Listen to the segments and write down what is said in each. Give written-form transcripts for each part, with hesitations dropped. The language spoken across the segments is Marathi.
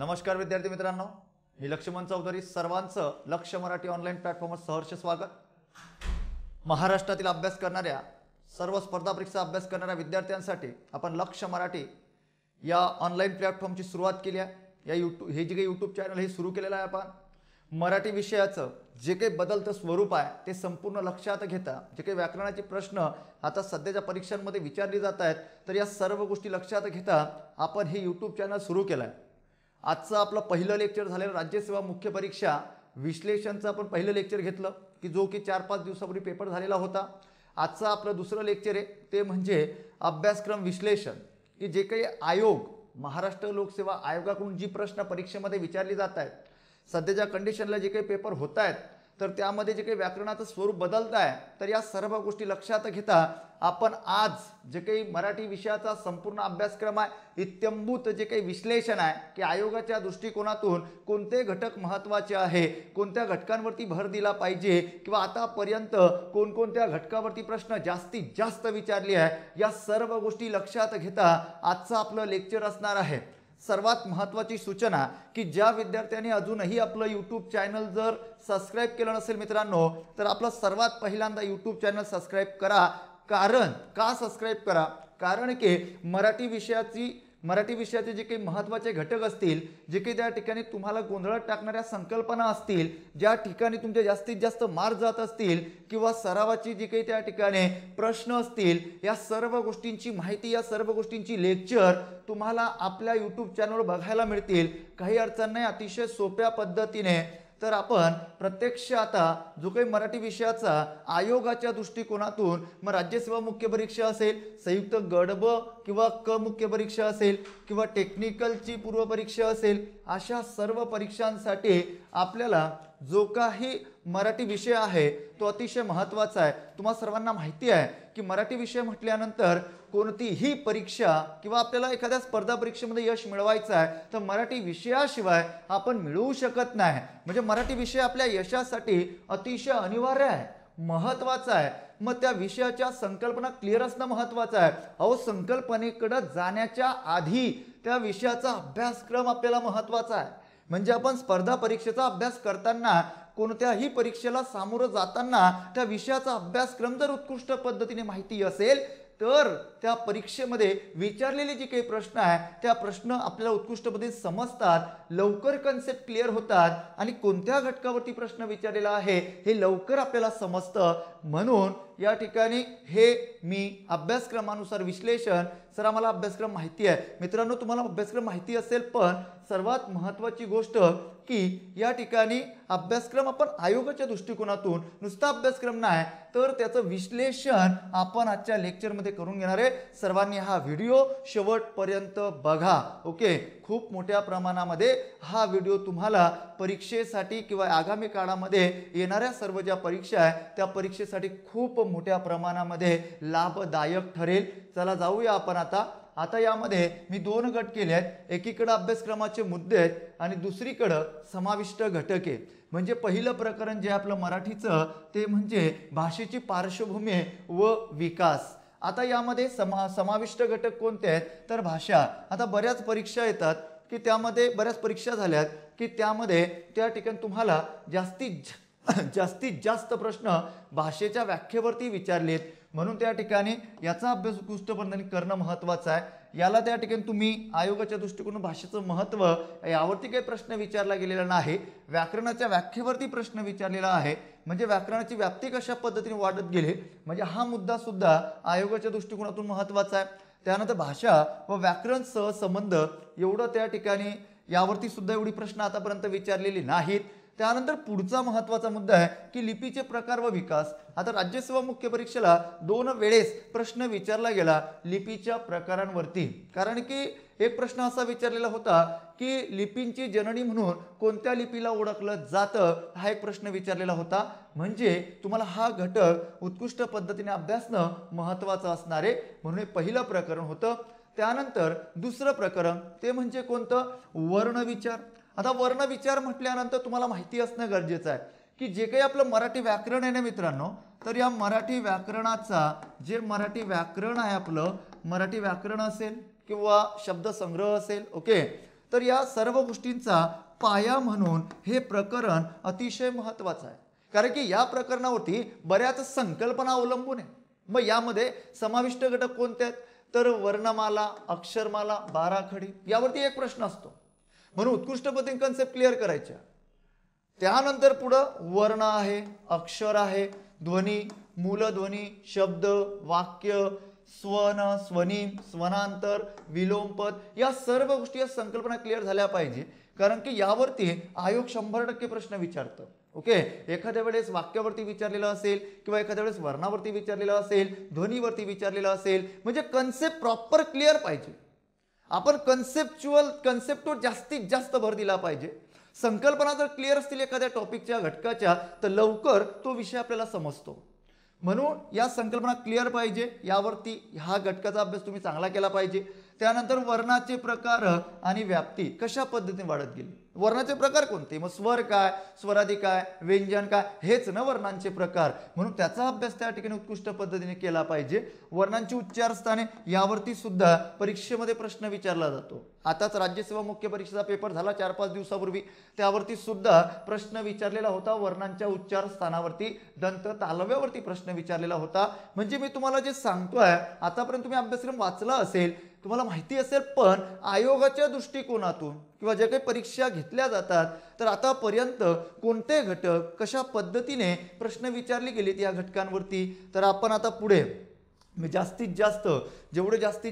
नमस्कार विद्यार्थी मित्रांनो, मी लक्ष्मण चौधरी. सर्वांचं लक्ष मराठी ऑनलाईन प्लॅटफॉर्मवर सहर्ष स्वागत. महाराष्ट्रातील अभ्यास करणाऱ्या सर्व स्पर्धा परीक्षा अभ्यास करणाऱ्या विद्यार्थ्यांसाठी आपण लक्ष मराठी या ऑनलाईन प्लॅटफॉर्मची सुरुवात केली आहे. या हे जे काही यूट्यूब चॅनल हे सुरू केलेलं आहे आपण मराठी विषयाचं जे काही बदलतं स्वरूप आहे ते संपूर्ण लक्षात घेता जे काही व्याकरणाचे प्रश्न आता सध्याच्या परीक्षांमध्ये विचारले जात आहेत तर या सर्व गोष्टी लक्षात घेता आपण हे यूट्यूब चॅनल सुरू केलं आहे. आजचं आपलं पहिलं लेक्चर झालेलं राज्यसेवा मुख्य परीक्षा विश्लेषणचं आपण पहिलं लेक्चर घेतलं की जो की 4-5 दिवसापूर्वी पेपर झालेला होता. आजचं आपलं दुसरं लेक्चर आहे ते म्हणजे अभ्यासक्रम विश्लेषण की जे काही आयोग महाराष्ट्र लोकसेवा आयोगाकडून जी प्रश्न परीक्षेमध्ये विचारली जात आहेत सध्याच्या कंडिशनला जे काही पेपर होत आहेत तर त्यामध्ये जे काही व्याकरणाचं स्वरूप बदलत आहे तर या सर्व गोष्टी लक्षात घेता आपण आज जे काही मराठी विषयाचा संपूर्ण अभ्यासक्रम आहे इत्थंभूत जे काही विश्लेषण आहे की आयोगाच्या दृष्टिकोनातून कोणते घटक महत्त्वाचे आहे, कोणत्या घटकांवरती भर दिला पाहिजे किंवा आतापर्यंत कोणकोणत्या घटकावरती प्रश्न जास्तीत जास्त विचारले आहे या सर्व गोष्टी लक्षात घेता आजचं आपलं लेक्चर असणार आहे. सर्वात महत्त्वाची सूचना की ज्या विद्यार्थ्यांनी अजूनही आपलं यूट्यूब चॅनल जर सबस्क्राइब केलं नसेल मित्रांनो तर आपलं सर्वात पहिल्यांदा यूट्यूब चॅनल सबस्क्राइब करा. कारण का सबस्क्राइब करा? कारण की मराठी विषयाचे जे काही महत्त्वाचे घटक असतील जे काही त्या ठिकाणी तुम्हाला गोंधळात टाकणाऱ्या संकल्पना असतील ज्या ठिकाणी तुमचे जास्तीत जास्त मार्क जात असतील किंवा सरावाची जी काही त्या ठिकाणी प्रश्न असतील या सर्व गोष्टींची माहिती या सर्व गोष्टींची लेक्चर तुम्हाला आपल्या यूट्यूब चॅनलवर बघायला मिळतील. काही अडचण नाही, अतिशय सोप्या पद्धतीने. तर आपण प्रत्यक्ष आता जो काही मराठी विषयाचा आयोगाच्या दृष्टिकोनातून मग राज्यसेवा मुख्य परीक्षा असेल, संयुक्त गट ब किंवा क मुख्य परीक्षा असेल किंवा टेक्निकलची पूर्व परीक्षा असेल अशा सर्व परीक्षांसाठी आपल्याला जो काही मराठी विषय आहे तो अतिशय महत्त्वाचा आहे. तुम्हा सर्वांना माहिती आहे की मराठी विषय म्हटल्यानंतर कोणतीही परीक्षा किंवा आपल्याला एखाद्या स्पर्धा परीक्षेमध्ये यश मिळवायचं आहे तर मराठी विषयाशिवाय आपण मिळवू शकत नाही. म्हणजे मराठी विषय आपल्या यशासाठी अतिशय अनिवार्य आहे, महत्त्वाचा आहे. मग त्या विषयाच्या संकल्पना क्लिअर असणं महत्त्वाचं आहे. अहो संकल्पनेकडे जाण्याच्या आधी त्या विषयाचा अभ्यासक्रम आपल्याला महत्त्वाचा आहे. म्हणजे आपण स्पर्धा परीक्षेचा अभ्यास करताना कोणत्याही परीक्षेला सामोरं जाताना त्या विषयाचा अभ्यासक्रम जर उत्कृष्ट पद्धतीने माहिती असेल तर त्या परीक्षेमध्ये विचारलेले जे काही प्रश्न आहे त्या प्रश्न आपल्याला उत्कृष्ट पद्धतीने समजतात, लवकर कन्सेप्ट क्लिअर होतात आणि कोणत्या घटकावरती प्रश्न विचारलेला आहे हे लवकर आपल्याला समजतं. म्हणून या ठिकाणी हे मी अभ्यासक्रमानुसार विश्लेषण सर आम्हाला अभ्यासक्रम माहिती आहे. मित्रांनो तुम्हाला अभ्यासक्रम माहिती असेल पण सर्वात महत्त्वाची गोष्ट की या ठिकाणी अभ्यासक्रम आपण आयोगाच्या दृष्टिकोनातून नुसता अभ्यासक्रम नाही तर त्याचं विश्लेषण आपण आजच्या लेक्चरमध्ये करून घेणार आहे. सर्वांनी हा व्हिडिओ शेवटपर्यंत बघा. ओके, खूप मोठ्या प्रमाणामध्ये हा व्हिडिओ तुम्हाला परीक्षेसाठी किंवा आगामी काळामध्ये येणाऱ्या सर्व ज्या परीक्षा आहे त्या परीक्षेसाठी खूप मोठ्या प्रमाणामध्ये लाभदायक ठरेल. चला जाऊया आपण आता यामध्ये मी 2 गट केले आहेत. एकीकडे अभ्यासक्रमाचे मुद्दे आहेत आणि दुसरीकडे समाविष्ट घटक आहे. म्हणजे पहिलं प्रकरण जे आपलं मराठीचं ते म्हणजे भाषेची पार्श्वभूमी व विकास. आता यामध्ये समाविष्ट घटक कोणते आहेत तर भाषा. आता बऱ्याच परीक्षा येतात की त्यामध्ये बऱ्याच परीक्षा झाल्यात की त्यामध्ये त्या ठिकाणी तुम्हाला जास्तीत जास्त प्रश्न भाषेच्या व्याख्येवरती विचारलेत. म्हणून त्या ठिकाणी याचा अभ्यास उत्कृष्ट पद्धतीने करणं महत्त्वाचं आहे. याला त्या ठिकाणी तुम्ही आयोगाच्या दृष्टिकोनातून भाषेचं महत्त्व यावरती काही प्रश्न विचारला गेलेला नाही, व्याकरणाच्या व्याख्येवरती प्रश्न विचारलेला आहे. म्हणजे व्याकरणाची व्याप्ती कशा पद्धतीने वाढत गेली म्हणजे हा मुद्दा सुद्धा आयोगाच्या दृष्टिकोनातून महत्त्वाचा आहे. त्यानंतर भाषा व व्याकरण सहसंबंध एवढं त्या ठिकाणी यावरती सुद्धा एवढी प्रश्न आतापर्यंत विचारलेली नाहीत. त्यानंतर पुढचा महत्त्वाचा मुद्दा आहे की लिपीचे प्रकार व विकास. आता राज्यसेवा मुख्य परीक्षेला 2 वेळेस प्रश्न विचारला गेला लिपीच्या प्रकारांवरती. कारण की एक प्रश्न असा विचारलेला होता की लिपींची जननी म्हणून कोणत्या लिपीला ओळखलं जातं हा एक प्रश्न विचारलेला होता. म्हणजे तुम्हाला हा घटक उत्कृष्ट पद्धतीने अभ्यासणं महत्त्वाचं असणार आहे. म्हणून हे पहिलं प्रकरण होतं. त्यानंतर दुसरं प्रकरण ते म्हणजे कोणतं वर्णविचार. आता वर्णविचार म्हटल्यानंतर तुम्हाला माहिती असणं गरजेचं आहे की जे काही आपलं मराठी व्याकरण आहे ना मित्रांनो तर या मराठी व्याकरणाचा जे मराठी व्याकरण आहे आपलं मराठी व्याकरण असेल किंवा शब्दसंग्रह असेल ओके तर या सर्व गोष्टींचा पाया म्हणून हे प्रकरण अतिशय महत्त्वाचं आहे, कारण की या प्रकरणावरती बऱ्याच संकल्पना अवलंबून आहे. मग यामध्ये समाविष्ट घटक कोणते आहेत, तर वर्णमाला, अक्षरमाला, बाराखडी यावरती एक प्रश्न असतो. म्हणून उत्कृष्ट पद्धतीने कन्सेप्ट क्लिअर करायच्या. त्यानंतर पुढं वर्ण आहे, अक्षर आहे, ध्वनी, मूलध्वनी, शब्द, वाक्य, स्वन, स्वर्णीम, स्वनांतर, विलोमपद या सर्व गोष्टी, या संकल्पना क्लिअर झाल्या पाहिजे, कारण की यावरती आयोग 100% प्रश्न विचारतं. ओके, एखाद्या वेळेस वाक्यावरती विचारलेलं असेल किंवा एखाद्या वेळेस वर्णावरती विचारलेलं असेल, ध्वनीवरती विचारलेलं असेल, म्हणजे कन्सेप्ट प्रॉपर क्लिअर पाहिजे. आपण कन्सेप्टवर जास्तीत जास्त भर दिला पाहिजे. संकल्पना जर क्लिअर असतील एखाद्या टॉपिकच्या, घटकाच्या, तर लवकर तो विषय आपल्याला समजतो. म्हणून या संकल्पना क्लिअर पाहिजे, यावरती हा घटकाचा अभ्यास तुम्ही चांगला केला पाहिजे. त्यानंतर वर्णाचे प्रकार आणि व्याप्ती कशा पद्धतीने वाढत गेली. वर्णाचे प्रकार कोणते, मग स्वर काय, स्वरादी काय, व्यंजन काय, हेच ना वर्णांचे प्रकार. म्हणून त्याचा अभ्यास त्या ठिकाणी उत्कृष्ट पद्धतीने केला पाहिजे. वर्णांची उच्चार स्थाने यावरती सुद्धा परीक्षेमध्ये प्रश्न विचारला जातो. आताच राज्यसेवा मुख्य परीक्षेचा पेपर झाला 4-5 दिवसापूर्वी, त्यावरती सुद्धा प्रश्न विचारलेला होता. वर्णांच्या उच्चार स्थानावरती, दंत तालव्यावरती प्रश्न विचारलेला होता. म्हणजे मी तुम्हाला जे सांगतोय, आतापर्यंत तुम्ही अभ्यासक्रम वाचला असेल, तुम्हाला माहिती असेल, पण आयोगाच्या दृष्टिकोनातून किंवा ज्या काही परीक्षा घेतल्या जातात, तर आतापर्यंत कोणते घटक कशा पद्धतीने प्रश्न विचारले गेलेत या घटकांवरती, तर आपण आता पुढे जास्तीत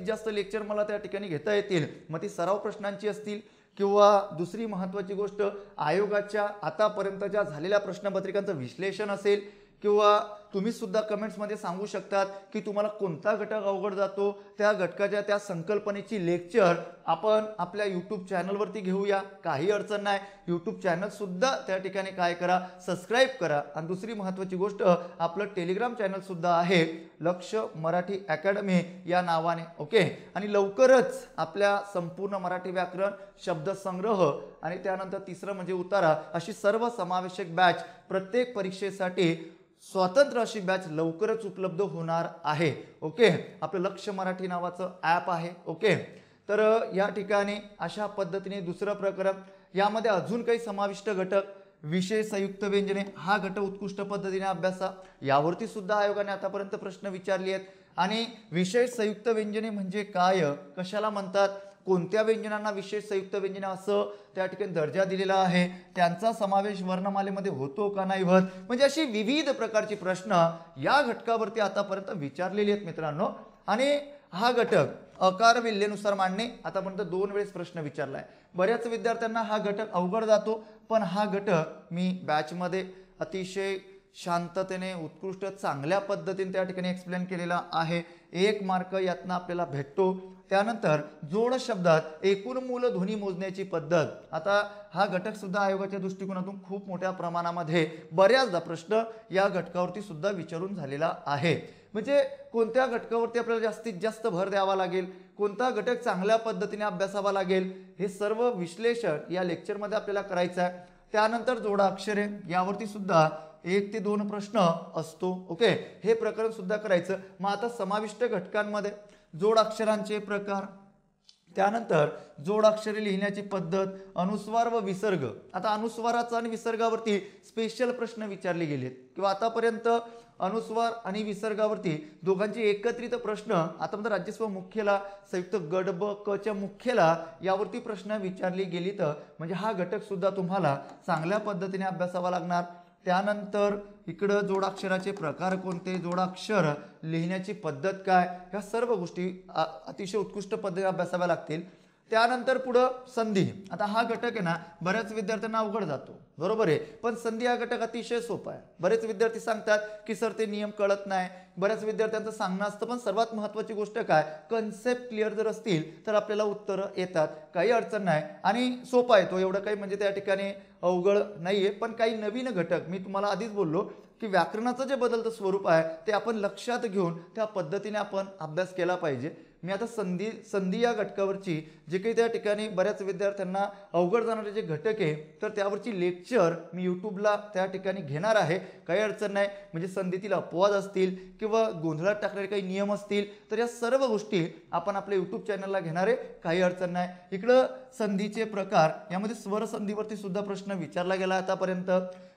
जास्त लेक्चर मला त्या ठिकाणी घेता येतील, मग ती सराव प्रश्नांची असतील किंवा दुसरी महत्त्वाची गोष्ट आयोगाच्या आतापर्यंतच्या झालेल्या प्रश्नपत्रिकांचं विश्लेषण असेल, किंवा तुम्ही सुद्धा कमेंट्समध्ये सांगू शकतात की तुम्हाला कोणता घटक अवघड जातो. त्या घटकाच्या त्या संकल्पनेची लेक्चर आपण आपल्या यूट्यूब चॅनलवरती घेऊया, काही अडचण नाही. यूट्यूब चॅनल सुद्धा त्या ठिकाणी काय करा, सबस्क्राईब करा. आणि दुसरी महत्त्वाची गोष्ट, आपलं टेलिग्राम चॅनल सुद्धा आहे, लक्ष मराठी अकॅडमी या नावाने. ओके, आणि लवकरच आपल्या संपूर्ण मराठी व्याकरण, शब्दसंग्रह आणि त्यानंतर तिसरं म्हणजे उतारा, अशी सर्व समावेशक बॅच प्रत्येक परीक्षेसाठी स्वतंत्र अशी बॅच लवकरच उपलब्ध होणार आहे. ओके, आपलं लक्ष मराठी नावाचं ॲप आहे. ओके, तर या ठिकाणी अशा पद्धतीने दुसरं प्रकरण, यामध्ये अजून काही समाविष्ट घटक, विषय संयुक्त व्यंजने हा घटक उत्कृष्ट पद्धतीने अभ्यासा. यावरती सुद्धा आयोगाने आतापर्यंत प्रश्न विचारले आहेत. आणि विशेष संयुक्त व्यंजने म्हणजे काय, कशाला म्हणतात, कोणत्या व्यंजनांना विशेष संयुक्त व्यंजने असं त्या ठिकाणी दर्जा दिलेला आहे, त्यांचा समावेश वर्णमालेमध्ये होतो का नाही होत, म्हणजे अशी विविध प्रकारची प्रश्न या घटकावरती आतापर्यंत विचारलेले आहेत मित्रांनो. आणि हा घटक अकार विल्हेनुसार मांडणे आतापर्यंत 2 वेळेस प्रश्न विचारलाय. बऱ्याच विद्यार्थ्यांना हा घटक अवघड जातो, पण हा घटक मी बॅचमध्ये अतिशय शांततेने, उत्कृष्ट चांगल्या पद्धतीने त्या ठिकाणी एक्सप्लेन केलेला आहे. 1 मार्क यातनं आपल्याला भेटतो. त्यानंतर जोड शब्दात एकूण मूल ध्वनी मोजण्याची पद्धत. आता हा घटक सुद्धा आयोगाच्या दृष्टिकोनातून खूप मोठ्या प्रमाणामध्ये बऱ्याचदा प्रश्न या घटकावरती सुद्धा विचारून झालेला आहे. म्हणजे कोणत्या घटकावरती आपल्याला जास्तीत जास्त भर द्यावा लागेल, कोणता घटक चांगल्या पद्धतीने अभ्यासावा लागेल, हे सर्व विश्लेषण या लेक्चरमध्ये आपल्याला करायचं आहे. त्यानंतर जोडाक्षरे यावरती सुद्धा 1 ते 2 प्रश्न असतो. ओके, हे प्रकरण सुद्धा करायचं. मग आता समाविष्ट घटकांमध्ये जोडाक्षरांचे प्रकार, त्यानंतर जोडाक्षरे लिहिण्याची पद्धत, अनुस्वार व विसर्ग. आता अनुस्वाराचा आणि विसर्गावरती स्पेशल प्रश्न विचारले गेलेत, किंवा आतापर्यंत अनुस्वार आणि विसर्गावरती दोघांचे एकत्रित प्रश्न आता राज्यसेवा मुख्यला, संयुक्त गट ब क च्या मुख्यला यावरती प्रश्न विचारली गेलीत. म्हणजे हा घटक सुद्धा तुम्हाला चांगल्या पद्धतीने अभ्यासावा लागणार. त्यानंतर इकडं जोडाक्षराचे प्रकार कोणते, जोडाक्षर लिहिण्याची पद्धत काय, ह्या सर्व गोष्टी अतिशय उत्कृष्ट पद्धतीने अभ्यासाव्या लागतील. त्यानंतर पुढं संधी. आता हा घटक आहे ना, बऱ्याच विद्यार्थ्यांना अवघड जातो, बरोबर आहे, पण संधी हा घटक अतिशय सोपा आहे. बरेच विद्यार्थी सांगतात की सर ते नियम कळत नाही, बऱ्याच विद्यार्थ्यांचं सांगणं असतं, पण सर्वात महत्त्वाची गोष्ट काय, कन्सेप्ट क्लिअर जर असतील तर आपल्याला उत्तरं येतात, काही अडचण नाही आणि सोपा येतो. एवढं काही म्हणजे त्या ठिकाणी अवघड नाहीये. पण काही नवीन घटक मी तुम्हाला आधीच बोललो की व्याकरणाचं जे बदलतं स्वरूप आहे ते आपण लक्षात घेऊन त्या पद्धतीने आपण अभ्यास केला पाहिजे. मी आता संधी या घटकावरची जे काही त्या ठिकाणी बऱ्याच विद्यार्थ्यांना अवघड जाणारे जे घटक आहे तर त्यावरची लेक्चर मी यूट्यूबला त्या ठिकाणी घेणार आहे. काही अडचण नाही. म्हणजे संधीतील अपवाद असतील किंवा गोंधळात टाकणारे काही नियम असतील तर या सर्व गोष्टी आपण आपल्या यूट्यूब चॅनलला घेणार आहे. काही अडचण नाही. इकडं संधीचे प्रकार, यामध्ये स्वर संधीवरती सुद्धा प्रश्न विचारला गेला आतापर्यंत,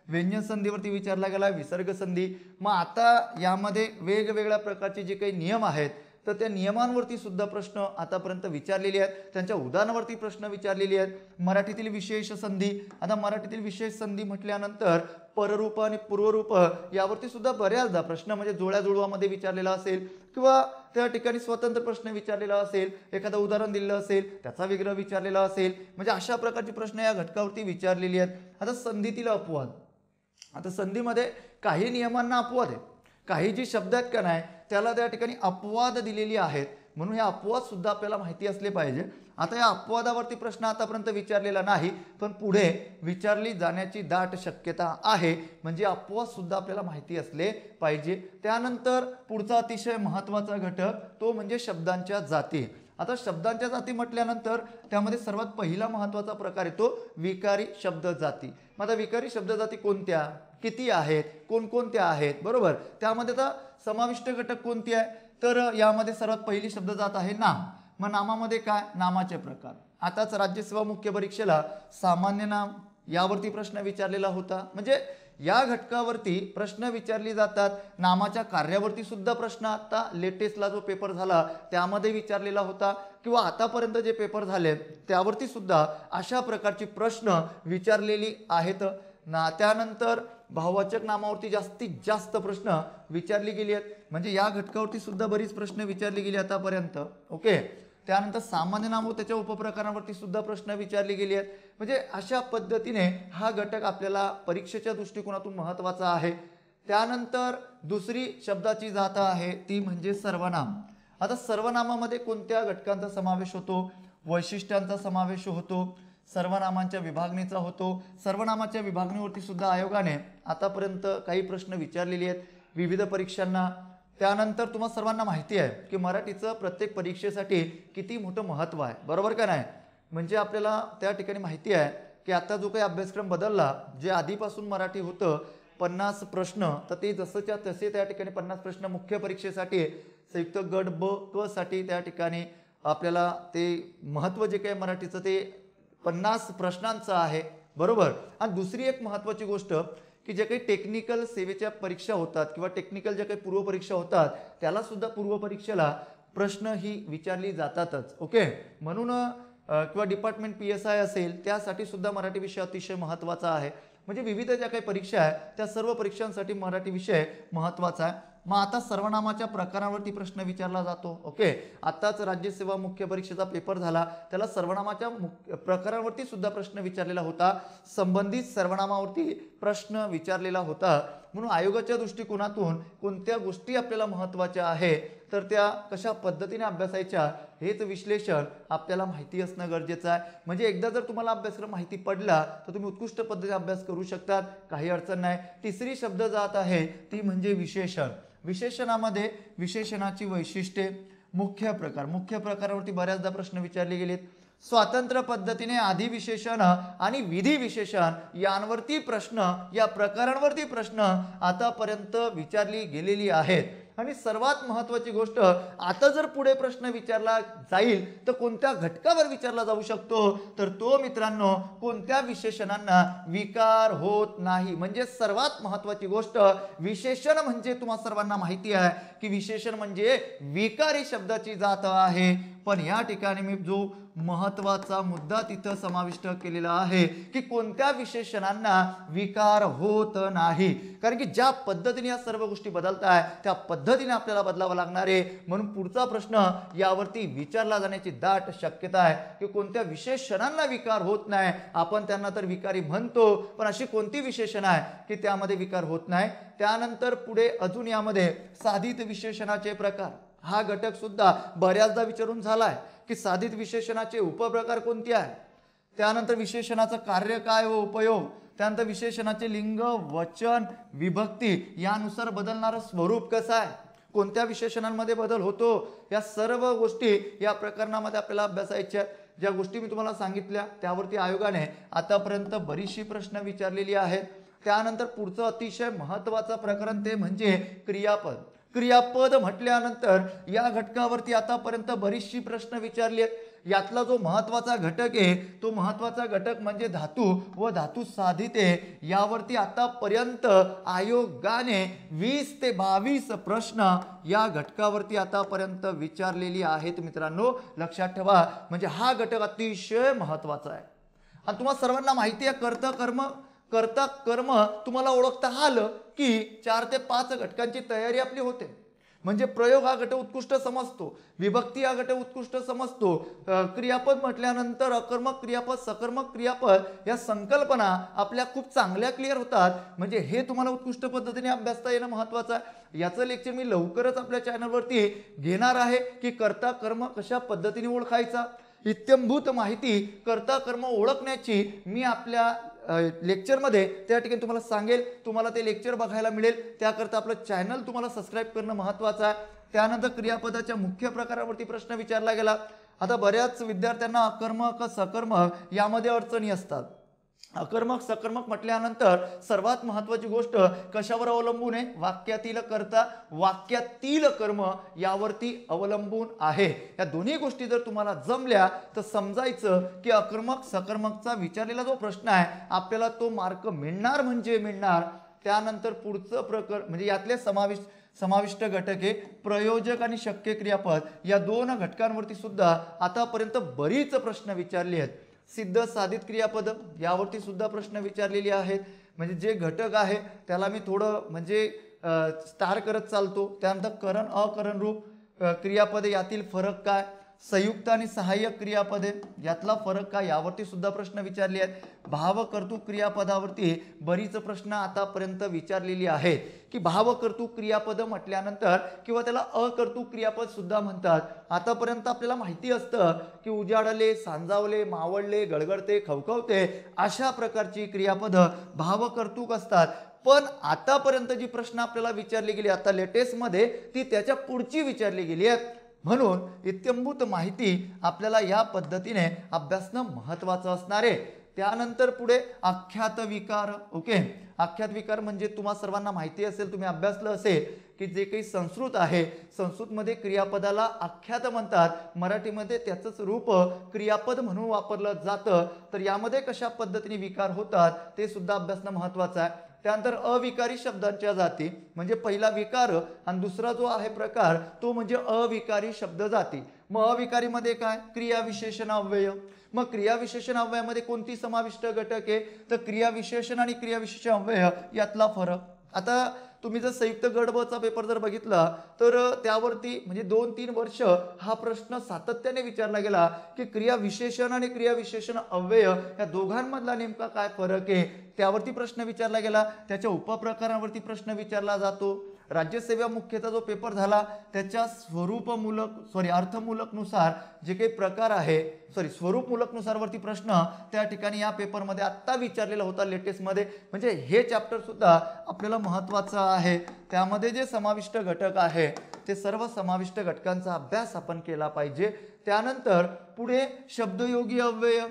व्यंजन संधीवरती विचारला गेला, विसर्ग संधी. मग आता यामध्ये वेगवेगळ्या प्रकारचे जे काही नियम आहेत तर त्या नियमांवरती सुद्धा प्रश्न आतापर्यंत विचारलेले आहेत, त्यांच्या उदाहरणावरती प्रश्न विचारलेले आहेत. मराठीतील विशेष संधी, आता मराठीतील विशेष संधी म्हटल्यानंतर पररूप आणि पूर्वरूप यावरती सुद्धा बऱ्याचदा प्रश्न म्हणजे जुळवामध्ये विचारलेला असेल किंवा त्या ठिकाणी स्वतंत्र प्रश्न विचारलेला असेल, एखादं उदाहरण दिलेलं असेल, त्याचा विग्रह विचारलेला असेल, म्हणजे अशा प्रकारचे प्रश्न या घटकावरती विचारलेले आहेत. आता संधीतील अपवाद, आता संधीमध्ये काही नियमांना अपवाद आहे, काही जी शब्द आहेत का नाही त्याला त्या ठिकाणी अपवाद दिलेली आहेत, म्हणून हे अपवाद सुद्धा आपल्याला माहिती असले पाहिजे. आता या अपवादावरती प्रश्न आतापर्यंत विचारलेला नाही, पण पुढे विचारली जाण्याची दाट शक्यता आहे, म्हणजे अपवाद सुद्धा आपल्याला माहिती असले पाहिजे. त्यानंतर पुढचा अतिशय महत्त्वाचा घटक तो म्हणजे शब्दांच्या जाती. आता शब्दांच्या जाती म्हटल्यानंतर त्यामध्ये सर्वात पहिला महत्त्वाचा प्रकार येतो विकारी शब्द जाती. मग आता विकारी शब्द जाती कोणत्या, किती आहेत, कोणकोणत्या आहेत, बरोबर. त्यामध्ये आता समाविष्ट घटक कोणते आहे तर यामध्ये सर्वात पहिली शब्द जात आहे नाम. मग नामामध्ये काय, नामाचे प्रकार. आताच राज्यसेवा मुख्य परीक्षेला सामान्य नाम यावरती प्रश्न विचारलेला होता, म्हणजे या घटकावरती प्रश्न विचारले जातात. नामाच्या कार्यावरती सुद्धा प्रश्न आता लेटेस्टला जो पेपर झाला त्यामध्ये विचारलेला होता किंवा आतापर्यंत जे पेपर झाले त्यावरती सुद्धा अशा प्रकारची प्रश्न विचारलेली आहेत ना. त्यानंतर भाववाचक नामावरती जास्तीत जास्त प्रश्न विचारली गेली आहेत, म्हणजे या घटकावरती सुद्धा बरीच प्रश्न विचारली गेली आतापर्यंत. ओके. त्यानंतर सामान्य नाम व त्याच्या उपप्रकारांवरती सुद्धा प्रश्न विचारले गेले आहेत, म्हणजे अशा पद्धतीने हा घटक आपल्याला परीक्षेच्या दृष्टिकोनातून महत्त्वाचा आहे. त्यानंतर दुसरी शब्दाची जात आहे ती म्हणजे सर्वनाम. आता सर्वनामामध्ये कोणत्या घटकांचा समावेश होतो, वैशिष्ट्यांचा समावेश होतो, सर्वनामांच्या विभागणीचा होतो. सर्वनामाच्या विभागणीवरती सुद्धा आयोगाने आतापर्यंत काही प्रश्न विचारलेले आहेत विविध परीक्षांना. त्यानंतर तुम्हाला सर्वांना माहिती आहे की मराठीचं प्रत्येक परीक्षेसाठी किती मोठं महत्त्व आहे, बरोबर का नाही. म्हणजे आपल्याला त्या ठिकाणी माहिती आहे की आता जो काही अभ्यासक्रम बदलला, जे आधीपासून मराठी होतं 50 प्रश्न, तर ते जसंच्या तसे त्या ठिकाणी 50 प्रश्न मुख्य परीक्षेसाठी संयुक्त गट ब क साठी त्या ठिकाणी आपल्याला ते महत्त्व जे काही मराठीचं ते 50 प्रश्नांचं आहे, बरोबर. आणि दुसरी एक महत्त्वाची गोष्ट की जे काही टेक्निकल सेवेच्या परीक्षा होतात किंवा टेक्निकल ज्या काही पूर्वपरीक्षा होतात त्याला सुद्धा पूर्वपरीक्षेला प्रश्न ही विचारली जातातच. ओके. म्हणून किंवा डिपार्टमेंट PSI असेल त्यासाठी सुद्धा मराठी विषय अतिशय महत्त्वाचा आहे. म्हणजे विविध ज्या काही परीक्षा आहेत त्या सर्व परीक्षांसाठी मराठी विषय महत्त्वाचा आहे. मग आता सर्वनामाच्या प्रकारांवरती प्रश्न विचारला जातो. ओके. आताच राज्यसेवा मुख्य परीक्षेचा पेपर झाला, त्याला सर्वनामाच्या प्रकारांवरती सुद्धा प्रश्न विचारलेला होता, संबंधित सर्वनामावरती प्रश्न विचारलेला होता. म्हणून आयोगाच्या दृष्टिकोनातून कोणत्या गोष्टी आपल्याला महत्त्वाच्या आहे तर त्या कशा पद्धतीने अभ्यासायच्या हेच विश्लेषण आपल्याला माहिती असणं गरजेचं आहे. म्हणजे एकदा जर तुम्हाला अभ्यासक्रम माहिती पडला तर तुम्ही उत्कृष्ट पद्धतीने अभ्यास करू शकतात, काही अडचण नाही. तिसरी शब्द जात आहे ती म्हणजे विशेषण. विशेषणामध्ये विशेषणाची वैशिष्ट्ये, मुख्य प्रकार, मुख्य प्रकारावरती बऱ्याचदा प्रश्न विचारले गेलेत. स्वातंत्र्य पद्धतीने आधी विशेषण आणि विधी विशेषण यांवरती प्रश्न, या प्रकारांवरती प्रश्न आतापर्यंत विचारली गेलेली आहेत. आणि सर्वात महत्त्वाची गोष्ट, आता जर पुढे प्रश्न विचारला जाईल तर कोणत्या घटकावर विचारला जाऊ शकतो तर तो मित्रांनो कोणत्या विशेषणांना विकार होत नाही. म्हणजे सर्वात महत्त्वाची गोष्ट विशेषण म्हणजे तुम्हा सर्वांना माहिती आहे की विशेषण म्हणजे विकारी शब्दाची जात आहे. पण या ठिकाणी मी जो महत्त्वाचा मुद्दा तिथं समाविष्ट केलेला आहे की कोणत्या विशेषणांना विकार होत नाही, कारण की ज्या पद्धतीने या सर्व गोष्टी बदलत आहे त्या पद्धतीने आपल्याला बदलावं लागणार आहे. म्हणून पुढचा प्रश्न यावरती विचारला जाण्याची दाट शक्यता आहे की कोणत्या विशेषणांना विकार होत नाही. आपण त्यांना तर विकारी म्हणतो, पण अशी कोणती विशेषण आहे की त्यामध्ये विकार होत नाही. त्यानंतर पुढे अजून यामध्ये साधित विशेषणाचे प्रकार हा घटक सुद्धा बऱ्याचदा विचारून झालाय की साधित विशेषणाचे उपप्रकार कोणते आहे, त्यानंतर विशेषणाचं कार्य काय व उपयोग, त्यानंतर विशेषणाचे लिंग, वचन, विभक्ती यानुसार बदलणारं स्वरूप कसं आहे, कोणत्या विशेषणांमध्ये बदल होतो, या सर्व गोष्टी या प्रकरणामध्ये आपल्याला अभ्यासायच्या आहेत. ज्या गोष्टी मी तुम्हाला सांगितल्या त्यावरती आयोगाने आतापर्यंत बरीचशी प्रश्न विचारलेली आहेत. त्यानंतर पुढचं अतिशय महत्त्वाचं प्रकरण ते म्हणजे क्रियापद. क्रियापद म्हटल्यानंतर या घटकावरती आतापर्यंत बरीचशी प्रश्न विचारली आहेत. यातला जो महत्त्वाचा घटक आहे तो महत्त्वाचा घटक म्हणजे धातू व धातू साधिते. यावरती आतापर्यंत आयोगाने 20 ते 22 प्रश्न या घटकावरती आतापर्यंत विचारलेली आहेत. मित्रांनो लक्षात ठेवा, म्हणजे हा घटक अतिशय महत्त्वाचा आहे. आणि तुम्हाला सर्वांना माहिती आहे कर्ता कर्म तुम्हाला ओळखता आलं की 4 ते 5 घटकांची तयारी आपली होते. म्हणजे प्रयोग हा घटक उत्कृष्ट समजतो, विभक्ती हा घटक उत्कृष्ट समजतो, क्रियापद म्हटल्यानंतर अकर्मक क्रियापद सकर्मक क्रियापद या संकल्पना आपल्या खूप चांगल्या क्लिअर होतात. म्हणजे हे तुम्हाला उत्कृष्ट पद्धतीने अभ्यासता येणं महत्त्वाचं आहे. याचं लेक्चर मी लवकरच आपल्या चॅनलवरती घेणार आहे की कर्ता कर्म कशा पद्धतीने ओळखायचा. इत्यंभूत माहिती कर्ता कर्म ओळखण्याची मी आपल्या लेक्चरमध्ये त्या ठिकाणी तुम्हाला सांगेल. तुम्हाला ते लेक्चर बघायला मिळेल. त्याकरता आपलं चॅनल तुम्हाला सबस्क्राईब करणं महत्त्वाचं आहे. त्यानंतर क्रियापदाच्या मुख्य प्रकारावरती प्रश्न विचारला गेला. आता बऱ्याच विद्यार्थ्यांना अकर्मक सकर्मक यामध्ये अडचणी असतात. अकर्मक सकर्मक म्हटल्यानंतर सर्वात महत्त्वाची गोष्ट कशावर अवलंबून आहे, वाक्यातील कर्ता वाक्यातील कर्म यावरती अवलंबून आहे. या दोन्ही गोष्टी जर तुम्हाला जमल्या तर समजायचं की अकर्मक सकर्मकचा विचारलेला जो प्रश्न आहे आपल्याला तो मार्क मिळणार म्हणजे मिळणार. त्यानंतर पुढचं प्रकरण म्हणजे यातले समाविष्ट घटक आहे प्रयोजक आणि शक्य क्रियापद. या दोन घटकांवरती सुद्धा आतापर्यंत बरीच प्रश्न विचारली आहेत. सिद्ध साधित क्रियापद यावरती सुद्धा प्रश्न विचारलेले आहेत. म्हणजे जे घटक आहे त्याला मी थोडं म्हणजे स्टार करत चालतो. त्यानंतर करण अकरण रूप क्रियापदे यातील फरक काय, संयुक्त आणि सहाय्यक क्रियापदे यातला फरक काय यावरती सुद्धा प्रश्न विचारले आहेत. भावकर्तृक क्रियापदावरती बरीच प्रश्न आतापर्यंत विचारलेली आहेत की भावकर्तृक क्रियापद म्हटल्यानंतर किंवा त्याला अकर्तृक क्रियापद सुद्धा म्हणतात. आतापर्यंत आपल्याला माहिती असतं की उजाडले, सांजावले, मावळले, गळगळते, खवखवते अशा प्रकारची क्रियापद भावकर्तृक असतात. पण आतापर्यंत जी प्रश्न आपल्याला विचारली गेली आता लेटेस्टमध्ये ती त्याच्या पुढची विचारली गेली आहे. म्हणून इत्यंभूत माहिती आपल्याला या पद्धतीने अभ्यासणं महत्त्वाचं असणार आहे. त्यानंतर पुढे आख्यात विकार. ओके, आख्यात विकार म्हणजे तुम्हा सर्वांना माहिती असेल, तुम्ही अभ्यासलं असेल की जे काही संस्कृत आहे संस्कृतमध्ये क्रियापदाला आख्यात म्हणतात. मराठीमध्ये त्याचंच रूप क्रियापद म्हणून वापरलं जातं. तर यामध्ये कशा पद्धतीने विकार होतात ते सुद्धा अभ्यासणं महत्त्वाचं आहे. त्यानंतर अविकारी शब्दांच्या जाती म्हणजे पहिला विकार आणि दुसरा जो आहे प्रकार तो म्हणजे अविकारी शब्द जाती. मग अविकारीमध्ये काय, क्रियाविशेषण अव्यय. मग क्रियाविशेषण अव्ययामध्ये कोणती समाविष्ट घटक आहे तर क्रियाविशेषण आणि क्रियाविशेषण अव्यय यातला फरक. आता तुम्ही जर संयुक्त गट ब चा पेपर जर बघितला तर त्यावरती म्हणजे 2-3 वर्ष हा प्रश्न सातत्याने विचारला गेला की क्रियाविशेषण आणि क्रियाविशेषण अव्यय या दोघांमधला नेमका काय फरक आहे त्यावरती प्रश्न विचारला गेला. त्याच्या उपप्रकारांवरती प्रश्न विचारला जातो. राज्यसेवा मुख्यचा जो पेपर झाला त्याच्या अर्थमूलक नुसार जे काही प्रकार आहे स्वरूपमूलक नुसारवरती प्रश्न त्या ठिकाणी या पेपरमध्ये आत्ता विचारलेला होता लेटेस्टमध्ये. म्हणजे हे चॅप्टर सुद्धा आपल्याला महत्त्वाचं आहे. त्यामध्ये जे समाविष्ट घटक आहे ते सर्व समाविष्ट घटकांचा अभ्यास आपण केला पाहिजे. त्यानंतर पुढे शब्दयोगी अव्यय.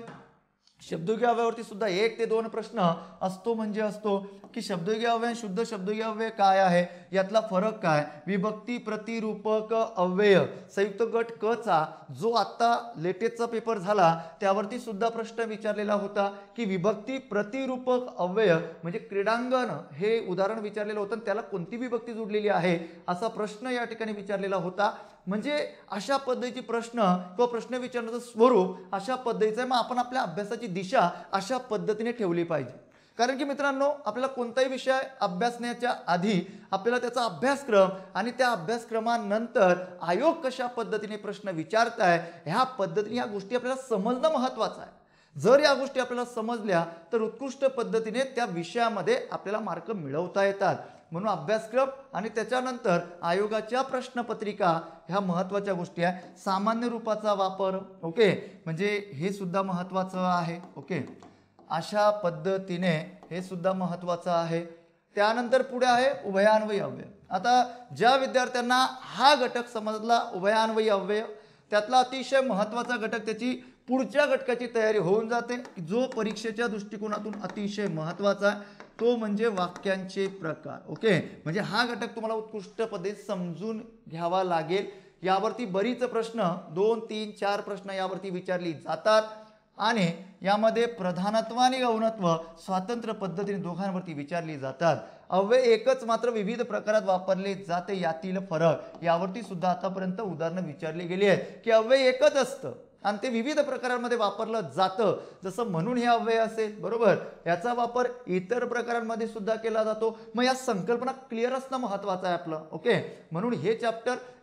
शब्दयोगी अव्ययावरती सुद्धा 1 ते 2 प्रश्न असतो म्हणजे असतो की शब्दयोगी अव्यय शुद्ध शब्दयोगी अव्यय काय आहे यातला फरक काय. विभक्ती प्रतिरूपक अव्यय संयुक्त गट क चा जो आता लेटेस्टचा पेपर झाला त्यावरती सुद्धा प्रश्न विचारलेला होता की विभक्ती प्रतिरूपक अव्यय म्हणजे क्रीडांगण हे उदाहरण विचारलेलं होतं त्याला कोणती विभक्ती जोडलेली आहे असा प्रश्न या ठिकाणी विचारलेला होता. म्हणजे अशा पद्धतीचे प्रश्न किंवा प्रश्न विचारण्याचं स्वरूप अशा पद्धतीचं आहे. मग आपण आपल्या अभ्यासाची दिशा अशा पद्धतीने ठेवली पाहिजे. कारण की मित्रांनो आपल्याला कोणताही विषय अभ्यासण्याच्या आधी आपल्याला त्याचा अभ्यासक्रम आणि त्या अभ्यासक्रमानंतर आयोग कशा पद्धतीने प्रश्न विचारताय ह्या पद्धतीने ह्या गोष्टी आपल्याला समजणं महत्त्वाचं आहे. जर या गोष्टी आपल्याला समजल्या तर उत्कृष्ट पद्धतीने त्या विषयामध्ये आपल्याला मार्क मिळवता येतात. म्हणून अभ्यासक्रम आणि त्याच्यानंतर आयोगाच्या प्रश्नपत्रिका ह्या महत्त्वाच्या गोष्टी आहे. सामान्य रूपाचा वापर. ओके, म्हणजे हे सुद्धा महत्त्वाचं आहे. ओके, अशा पद्धतीने हे सुद्धा महत्त्वाचं आहे. त्यानंतर पुढे आहे उभयान्वयी अव्यय. आता ज्या विद्यार्थ्यांना हा घटक समजला उभयान्वयी अव्यय, त्यातला अतिशय महत्त्वाचा घटक त्याची पुढच्या घटकाची तयारी होऊन जाते, जो परीक्षेच्या दृष्टिकोनातून अतिशय महत्त्वाचा आहे, तो म्हणजे वाक्यांचे प्रकार. ओके, म्हणजे हा घटक तुम्हाला उत्कृष्ट पद्धतीने समजून घ्यावा लागेल. यावरती बरीच प्रश्न 2, 3, 4 प्रश्न यावरती विचारली जातात आणि यामध्ये प्रधानत्व आणि गौणत्व स्वतंत्र पद्धतीने दोघांवरती विचारली जातात. अव्यय एकच मात्र विविध प्रकारात वापरले जाते, यातील फरक यावरती सुद्धा आतापर्यंत उदाहरणं विचारली गेली आहेत की अव्यय एकच असतं आणि ते विविध प्रकारांमध्ये वापरलं जातं. जसं म्हणून हे अव्यय असेल, बरोबर, याचा वापर इतर प्रकारांमध्ये सुद्धा केला जातो. मग या संकल्पना क्लिअर असणं महत्त्वाचं आहे आपलं. ओके, म्हणून हे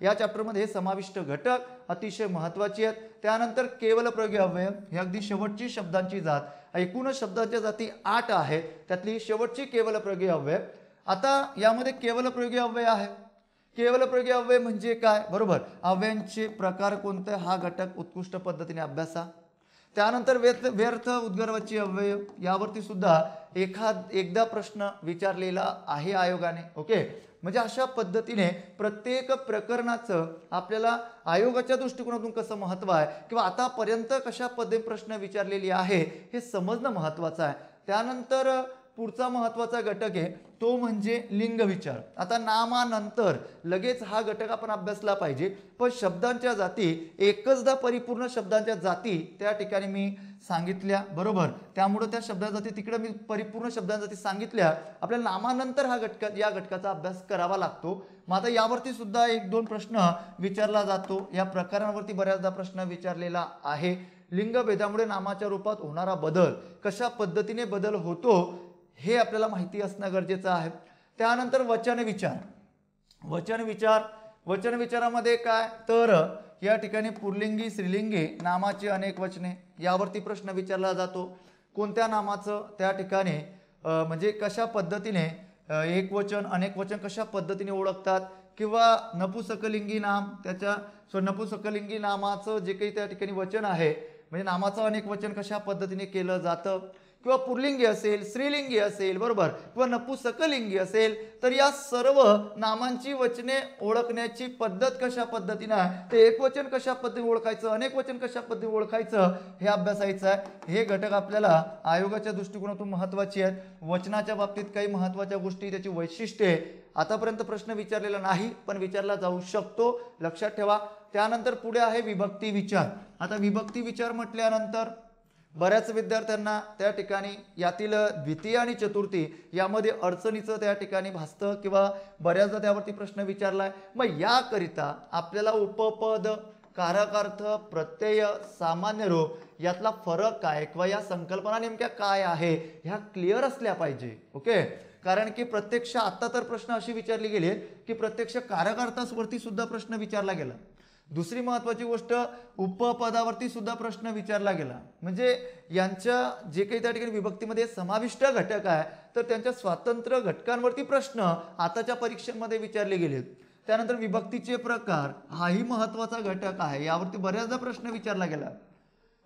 या चॅप्टरमध्ये हे समाविष्ट घटक अतिशय महत्त्वाचे आहेत. त्यानंतर केवल प्रयोगी अव्यय, हे अगदी शेवटची शब्दांची जात. एकूण शब्दांच्या जाती 8 आहेत, त्यातली शेवटची केवल प्रयोगी अव्यय. आता यामध्ये केवल प्रयोगी अव्यय आहे. केवल प्रयोगी अव्यय म्हणजे काय, बरोबर, अव्ययांचे प्रकार कोणते हा घटक उत्कृष्ट पद्धतीने अभ्यासा. त्यानंतर व्यर्थ उद्गारवाची अव्यय, यावरती सुद्धा एकदा प्रश्न विचारलेला आहे आयोगाने. ओके, म्हणजे अशा पद्धतीने प्रत्येक प्रकरणाचं आपल्याला आयोगाच्या दृष्टिकोनातून कसं महत्त्व आहे किंवा आतापर्यंत कशा पद्धतीने प्रश्न विचारलेले आहे हे समजणं महत्त्वाचं आहे. त्यानंतर पुढचा महत्त्वाचा घटक आहे तो म्हणजे लिंग विचार. आता नामानंतर लगेच हा घटक आपण अभ्यासला पाहिजे, पण शब्दांच्या जाती एकचदा परिपूर्ण शब्दांच्या जाती त्या ठिकाणी मी सांगितल्या, बरोबर, त्यामुळे त्या शब्दांच्या जाती तिकडे मी परिपूर्ण शब्दांच्या जाती सांगितल्या. आपल्याला नामानंतर या घटकाचा अभ्यास करावा लागतो. मग आता यावरती सुद्धा 1-2 प्रश्न विचारला जातो. या प्रकारांवरती बऱ्याचदा प्रश्न विचारलेला आहे. लिंगभेदामुळे नामाच्या रूपात होणारा बदल, कशा पद्धतीने बदल होतो हे आपल्याला माहिती असणं गरजेचं आहे. त्यानंतर वचन विचारामध्ये काय तर या ठिकाणी पुल्लिंगी स्त्रीलिंगी नामाची अनेक वचने यावरती प्रश्न विचारला जातो. कोणत्या नामाचं त्या ठिकाणी म्हणजे कशा पद्धतीने एक वचन अनेक वचन कशा पद्धतीने ओळखतात, किंवा नपुसकलिंगी नाम नपुसकलिंगी नामाचं जे काही त्या ठिकाणी वचन आहे म्हणजे नामाचं अनेक वचन कशा पद्धतीने केलं जातं, किंवा पुल्लिंगी असेल, स्त्रीलिंगी असेल, बरोबर, किंवा नपुसकलिंगी असेल, तर या सर्व नामांची वचने ओळखण्याची पद्धत कशा पद्धतीने आहे, ते एक वचन कशा पद्धतीने ओळखायचं, अनेक वचन कशा पद्धतीने ओळखायचं हे अभ्यासायचं आहे. हे घटक आपल्याला आयोगाच्या दृष्टिकोनातून महत्त्वाचे आहेत. वचनाच्या बाबतीत काही महत्त्वाच्या गोष्टी, त्याची वैशिष्ट्ये आतापर्यंत प्रश्न विचारलेला नाही पण विचारला जाऊ शकतो, लक्षात ठेवा. त्यानंतर पुढे आहे विभक्ती विचार. आता विभक्ती विचार म्हटल्यानंतर बऱ्याच विद्यार्थ्यांना त्या ठिकाणी यातील द्वितीय आणि चतुर्थी यामध्ये अडचणीचं त्या ठिकाणी भासतं किंवा बऱ्याचदा त्यावरती प्रश्न विचारलाय. मग याकरिता आपल्याला उपपद, कारकार्थ, प्रत्यय, सामान्य रूप यातला फरक काय किंवा या संकल्पना नेमक्या काय आहे ह्या क्लिअर असल्या पाहिजे. ओके, कारण की प्रत्यक्ष आता तर प्रश्न अशी विचारली गेली की प्रत्यक्ष कारकार्थावरती सुद्धा प्रश्न विचारला गेला. दुसरी महत्त्वाची गोष्ट, उपपदावरती सुद्धा प्रश्न विचारला गेला. म्हणजे यांच्या जे काही त्या ठिकाणी विभक्तीमध्ये समाविष्ट घटक आहे तर त्यांच्या स्वतंत्र घटकांवरती प्रश्न आताच्या परीक्षेमध्ये विचारले गेलेत. त्यानंतर विभक्तीचे प्रकार हाही महत्त्वाचा घटक आहे, यावरती बऱ्याचदा प्रश्न विचारला गेला.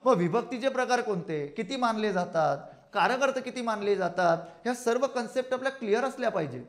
मग विभक्तीचे प्रकार कोणते, किती मानले जातात, कारक किती मानले जातात, ह्या सर्व कन्सेप्ट आपल्या क्लिअर असल्या पाहिजे.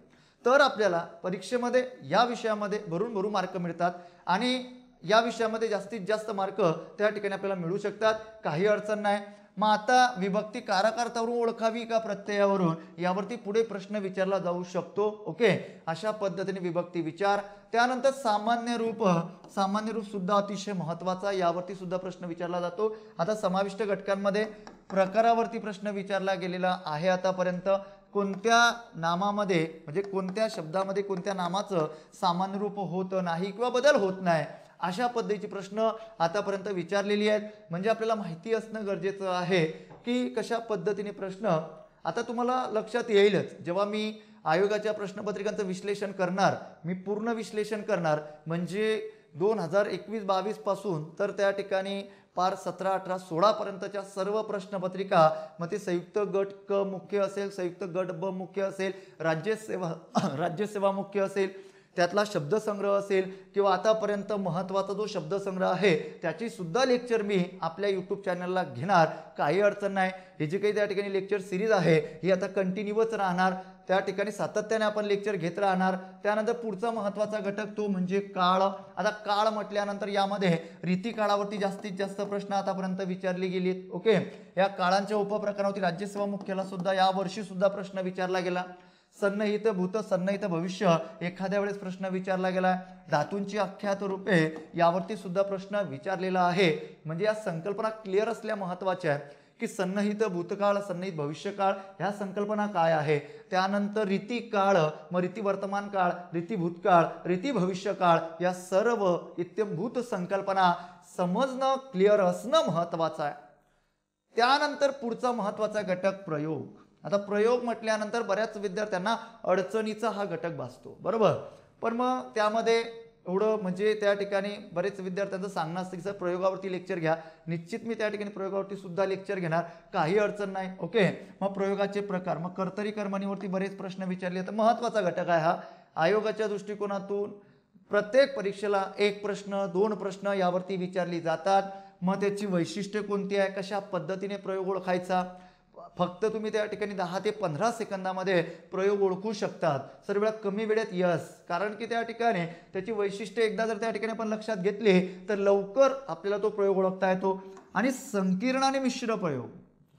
तर आपल्याला परीक्षेमध्ये या विषयामध्ये भरून मार्क मिळतात आणि या विषयामध्ये जास्तीत जास्त मार्क त्या ठिकाणी आपल्याला मिळू शकतात, काही अडचण नाही. मग आता विभक्ती कारकार्थावरून ओळखावी का प्रत्ययावरून यावरती पुढे प्रश्न विचारला जाऊ शकतो. ओके, अशा पद्धतीने विभक्ती विचार. त्यानंतर सामान्य रूप सुद्धा अतिशय महत्त्वाचा, यावरती सुद्धा प्रश्न विचारला जातो. आता समाविष्ट घटकांमध्ये प्रकारावरती प्रश्न विचारला गेलेला आहे आतापर्यंत. कोणत्या नामामध्ये म्हणजे कोणत्या शब्दामध्ये कोणत्या नामाचं सामान्य रूप होत नाही किंवा बदल होत नाही अशा पद्धतीचे प्रश्न आतापर्यंत विचारलेली आहेत. म्हणजे आपल्याला माहिती असणं गरजेचं आहे की कशा पद्धतीने प्रश्न आता तुम्हाला लक्षात येईलच जेव्हा मी आयोगाच्या प्रश्नपत्रिकांचं विश्लेषण करणार, मी पूर्ण विश्लेषण करणार. म्हणजे 2021-22 पासून तर त्या ठिकाणी पार 17, 18, 16 पर्यंतच्या सर्व प्रश्नपत्रिका, मग ते संयुक्त गट क मुख्य असेल, संयुक्त गट ब मुख्य असेल, राज्यसेवा मुख्य असेल, त्यातला शब्दसंग्रह असेल किंवा आतापर्यंत महत्त्वाचा जो शब्दसंग्रह आहे त्याची सुद्धा लेक्चर मी आपल्या यूट्यूब चॅनलला घेणार, काही अडचण नाही. हे जे काही त्या ठिकाणी लेक्चर सिरीज आहे ही आता कंटिन्यूच राहणार. त्या ठिकाणी सातत्याने आपण लेक्चर घेत राहणार। त्यानंतर पुढचा महत्त्वाचा घटक तो म्हणजे काळ। आता काळ म्हटल्यानंतर यामध्ये रीतिकाळावरती जास्तीत जास्त प्रश्न आतापर्यंत विचारले गेलेत। ओके, या काळांच्या उपप्रकारावरती राज्यसेवा मुख्याला सुद्धा या वर्षी सुद्धा प्रश्न विचारला गेला। सन्निहित भूत सन्निहित भविष्य एखाद्या वेळेस प्रश्न विचारला गेला। धातूंची अख्यात रूपे यावरती सुद्धा प्रश्न विचारलेला आहे। म्हणजे या संकल्पना क्लिअर असल्या महत्त्वाच्या आहे की सन्निहित भूतकाळ सन्निहित भविष्यकाळ ह्या संकल्पना काय आहे। त्यानंतर रीती काळ, मग रीती वर्तमान काळ, रीती भूतकाळ, रीती भविष्यकाळ या सर्व इत्यंभूत संकल्पना समजणं क्लिअर असणं महत्त्वाचं आहे। त्यानंतर पुढचा महत्त्वाचा घटक प्रयोग। आता प्रयोग म्हटल्यानंतर बऱ्याच विद्यार्थ्यांना अडचणीचा हा घटक भासतो, बरोबर। पण मग त्यामध्ये एवढं म्हणजे त्या ठिकाणी बरेच विद्यार्थ्यांचं सांगणं असतं की सर प्रयोगावरती लेक्चर घ्या। निश्चित मी त्या ठिकाणी प्रयोगावरती सुद्धा लेक्चर घेणार, काही अडचण नाही। ओके, मग प्रयोगाचे प्रकार, मग कर्तरी कर्मणीवरती बरेच प्रश्न विचारले तर महत्त्वाचा घटक आहे हा। आयोगाच्या दृष्टिकोनातून प्रत्येक परीक्षेला एक प्रश्न 2 प्रश्न यावरती विचारली जातात। मग त्याची वैशिष्ट्ये कोणती आहे, कशा पद्धतीने प्रयोग ओळखायचा, फक्त तुम्ही त्या ठिकाणी 10 ते 15 सेकंदामध्ये प्रयोग ओळखू शकतात। सर्वात कमी वेळेत यस, कारण की त्या ठिकाणी त्याची वैशिष्ट्ये एकदा जर त्या ठिकाणी आपण लक्षात घेतली तर लवकर आपल्याला तो प्रयोग ओळखता येतो। आणि संकीर्ण आणि मिश्र प्रयोग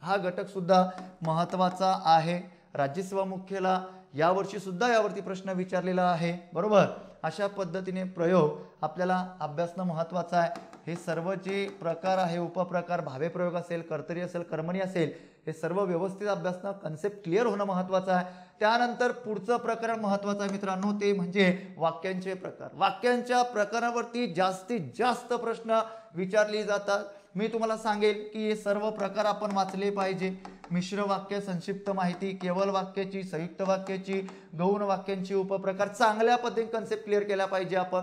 हा घटक सुद्धा महत्त्वाचा आहे। राज्यसेवा मुख्याला यावर्षी सुद्धा यावरती प्रश्न विचारलेला आहे, बरोबर। अशा पद्धतीने प्रयोग आपल्याला अभ्यासणं महत्त्वाचं आहे। हे सर्व जे प्रकार आहे उपप्रकार, भावे प्रयोग असेल, कर्तरी असेल, कर्मणी असेल, हे सर्व व्यवस्थित अभ्यासणं, कन्सेप्ट क्लिअर होणं महत्त्वाचं आहे। त्यानंतर पुढचं प्रकरण महत्त्वाचं आहे मित्रांनो, ते म्हणजे वाक्यांचे प्रकार। वाक्यांच्या प्रकारावरती जास्तीत जास्त प्रश्न विचारले जातात। मी तुम्हाला सांगेल की हे सर्व प्रकार आपण वाचले पाहिजे। मिश्र वाक्य, संक्षिप्त माहिती, केवळ वाक्याची, संयुक्त वाक्याची, गौण वाक्यांची उपप्रकार चांगल्या पद्धतीने कन्सेप्ट क्लिअर केला पाहिजे आपण।